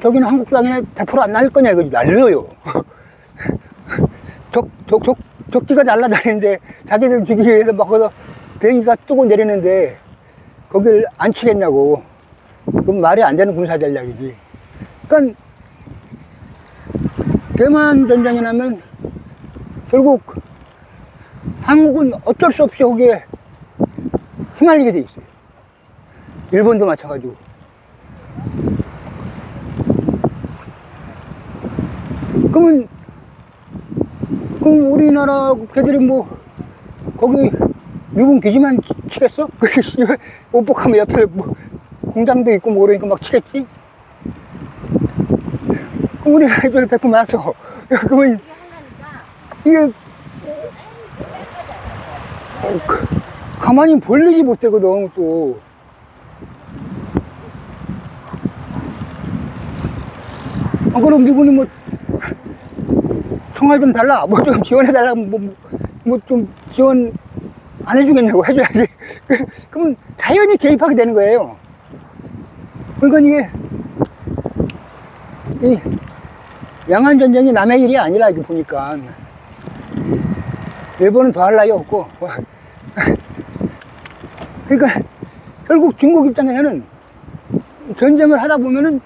저기는 한국 땅에 100% 안 날릴 거냐 이거 날려요. 적기가 날아다니는데 자기들 죽이기 위해서 막 거기서 비행기가 뜨고 내리는데 거기를 안 치겠냐고. 그건 말이 안 되는 군사 전략이지. 그러니까 대만 전쟁이 나면 결국 한국은 어쩔 수 없이 거기에 휘말리게 돼 있어요. 일본도 마찬가지고. 그럼 우리나라 걔들이 뭐 거기 미군 기지만 치겠어? 오복하면 옆에 뭐 공장도 있고 뭐 그러니까 막 치겠지? 그럼 우리나라 입장에서 데리고 나서 그러면 이게 가만히 벌리지 못되거든 또. 그럼 미군이 뭐 총알 좀 달라, 뭐 좀 지원해달라, 뭐 좀 지원 안 해주겠냐고 해줘야지. 그러면 당연히 개입하게 되는 거예요. 그러니까 이 양안 전쟁이 남의 일이 아니라 이렇게 보니까 일본은 더 할 나위 없고. 그러니까 결국 중국 입장에서는 전쟁을 하다 보면은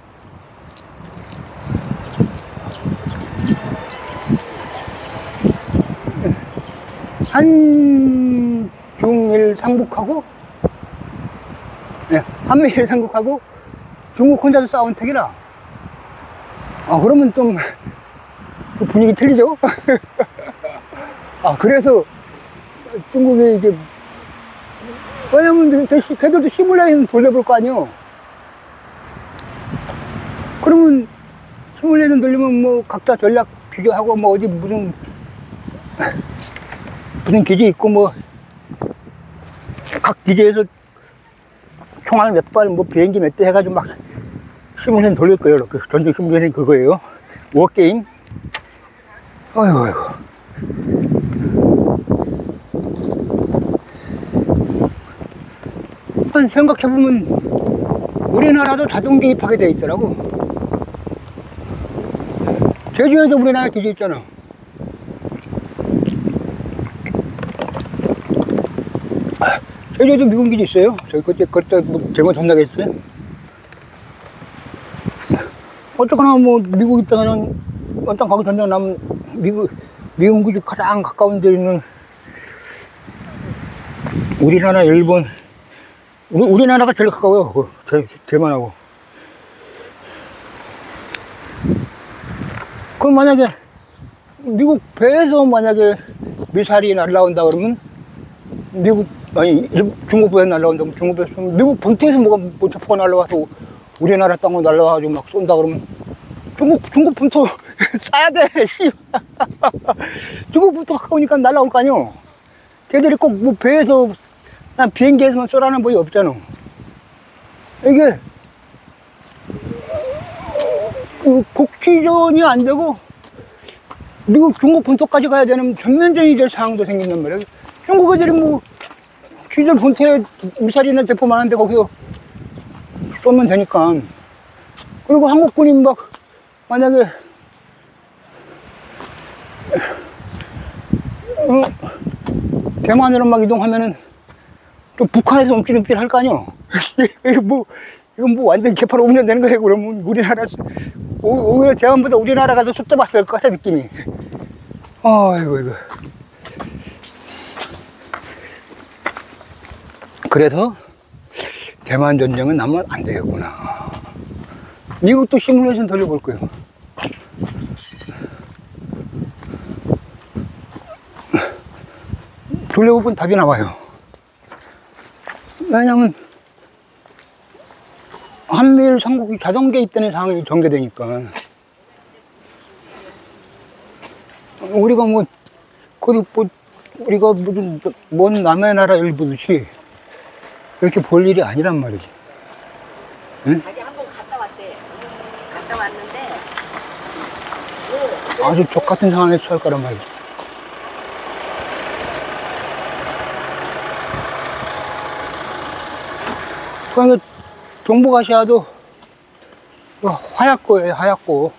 한중일 상북하고, 한미일 상북하고 중국 혼자서 싸운 택이라. 그러면 좀 그 분위기 틀리죠? 그래서 중국이 이게, 왜냐면 걔들도 시뮬레이션 돌려볼 거 아니에요? 그러면 시뮬레이션 돌리면 뭐 각자 전략 비교하고 뭐 어디 무슨 기지 있고 뭐 각 기지에서 총알 몇 발, 뭐 비행기 몇 대 해가지고 막 시뮬레이션 돌릴 거예요. 이렇게 전쟁 시뮬레이션 그거예요. 워게임. 어휴. 생각해보면 우리나라도 자동 개입하게 돼 있더라고. 제주에서 우리나라 기지 있잖아. 제주에도 미군 기지 있어요. 저기 그때 뭐 대만 전나겠어요. 어쨌거나 뭐 미국 입장에는 원땅 거기 전쟁 나면 미군 기지 가장 가까운 데 있는 우리나라, 일본, 우리나라가 제일 가까워요. 대만하고. 그럼 만약에 미국 배에서 만약에 미사일이 날라온다 그러면 중국 배에 날라온다 그러면 중국 배에서 미국 본토에서 뭐가 모터포가 날라와서 우리나라 땅으로 날라와가지고 막 쏜다 그러면 중국 본토 쏴야 돼. 중국 본토 가까우니까 날라올 거 아니요. 걔들이 꼭 뭐 배에서 난 비행기에서만 쏘라는 법이 없잖아. 이게 국기전이 안 되고 미국 중국 본토까지 가야 되는 전면전이 될 상황도 생긴단 말이야. 중국 애들이 뭐 기존 본토에 미사일이나 대포 많은데 거기서 쏘면 되니까. 그리고 한국군이 막 만약에 대만으로 막 이동하면은 또 북한에서 움찔움찔 할 거 아니야. 이건 뭐 완전 개파로 운전되는 거예요. 그러면 우리나라, 오히려 대만보다 우리나라가 더 쏟아봤을 것 같아, 느낌이. 이거. 그래서 대만 전쟁은 나면 안 되겠구나. 미국도 시뮬레이션 돌려볼 거예요. 돌려보면 답이 나와요. 왜냐면 한미일 삼국이 자동계 있다는 상황이 전개되니까. 우리가 뭐 우리가 무슨 먼 남의 나라 일부듯이 그렇게 볼 일이 아니란 말이지. 응? 자기 한 번 갔다 왔대. 갔다 왔는데 아주 족같은 상황에 처할 거란 말이지. 그러니까 동북아시아도 하얗고예요, 하얗고.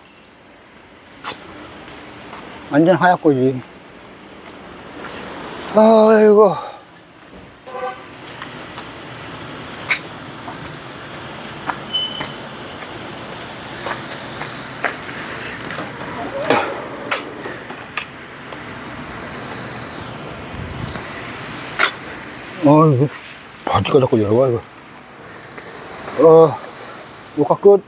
완전 하얗고지. 아이고. 이거 바지가 자꾸 열어와, 이거. 녹화 끝.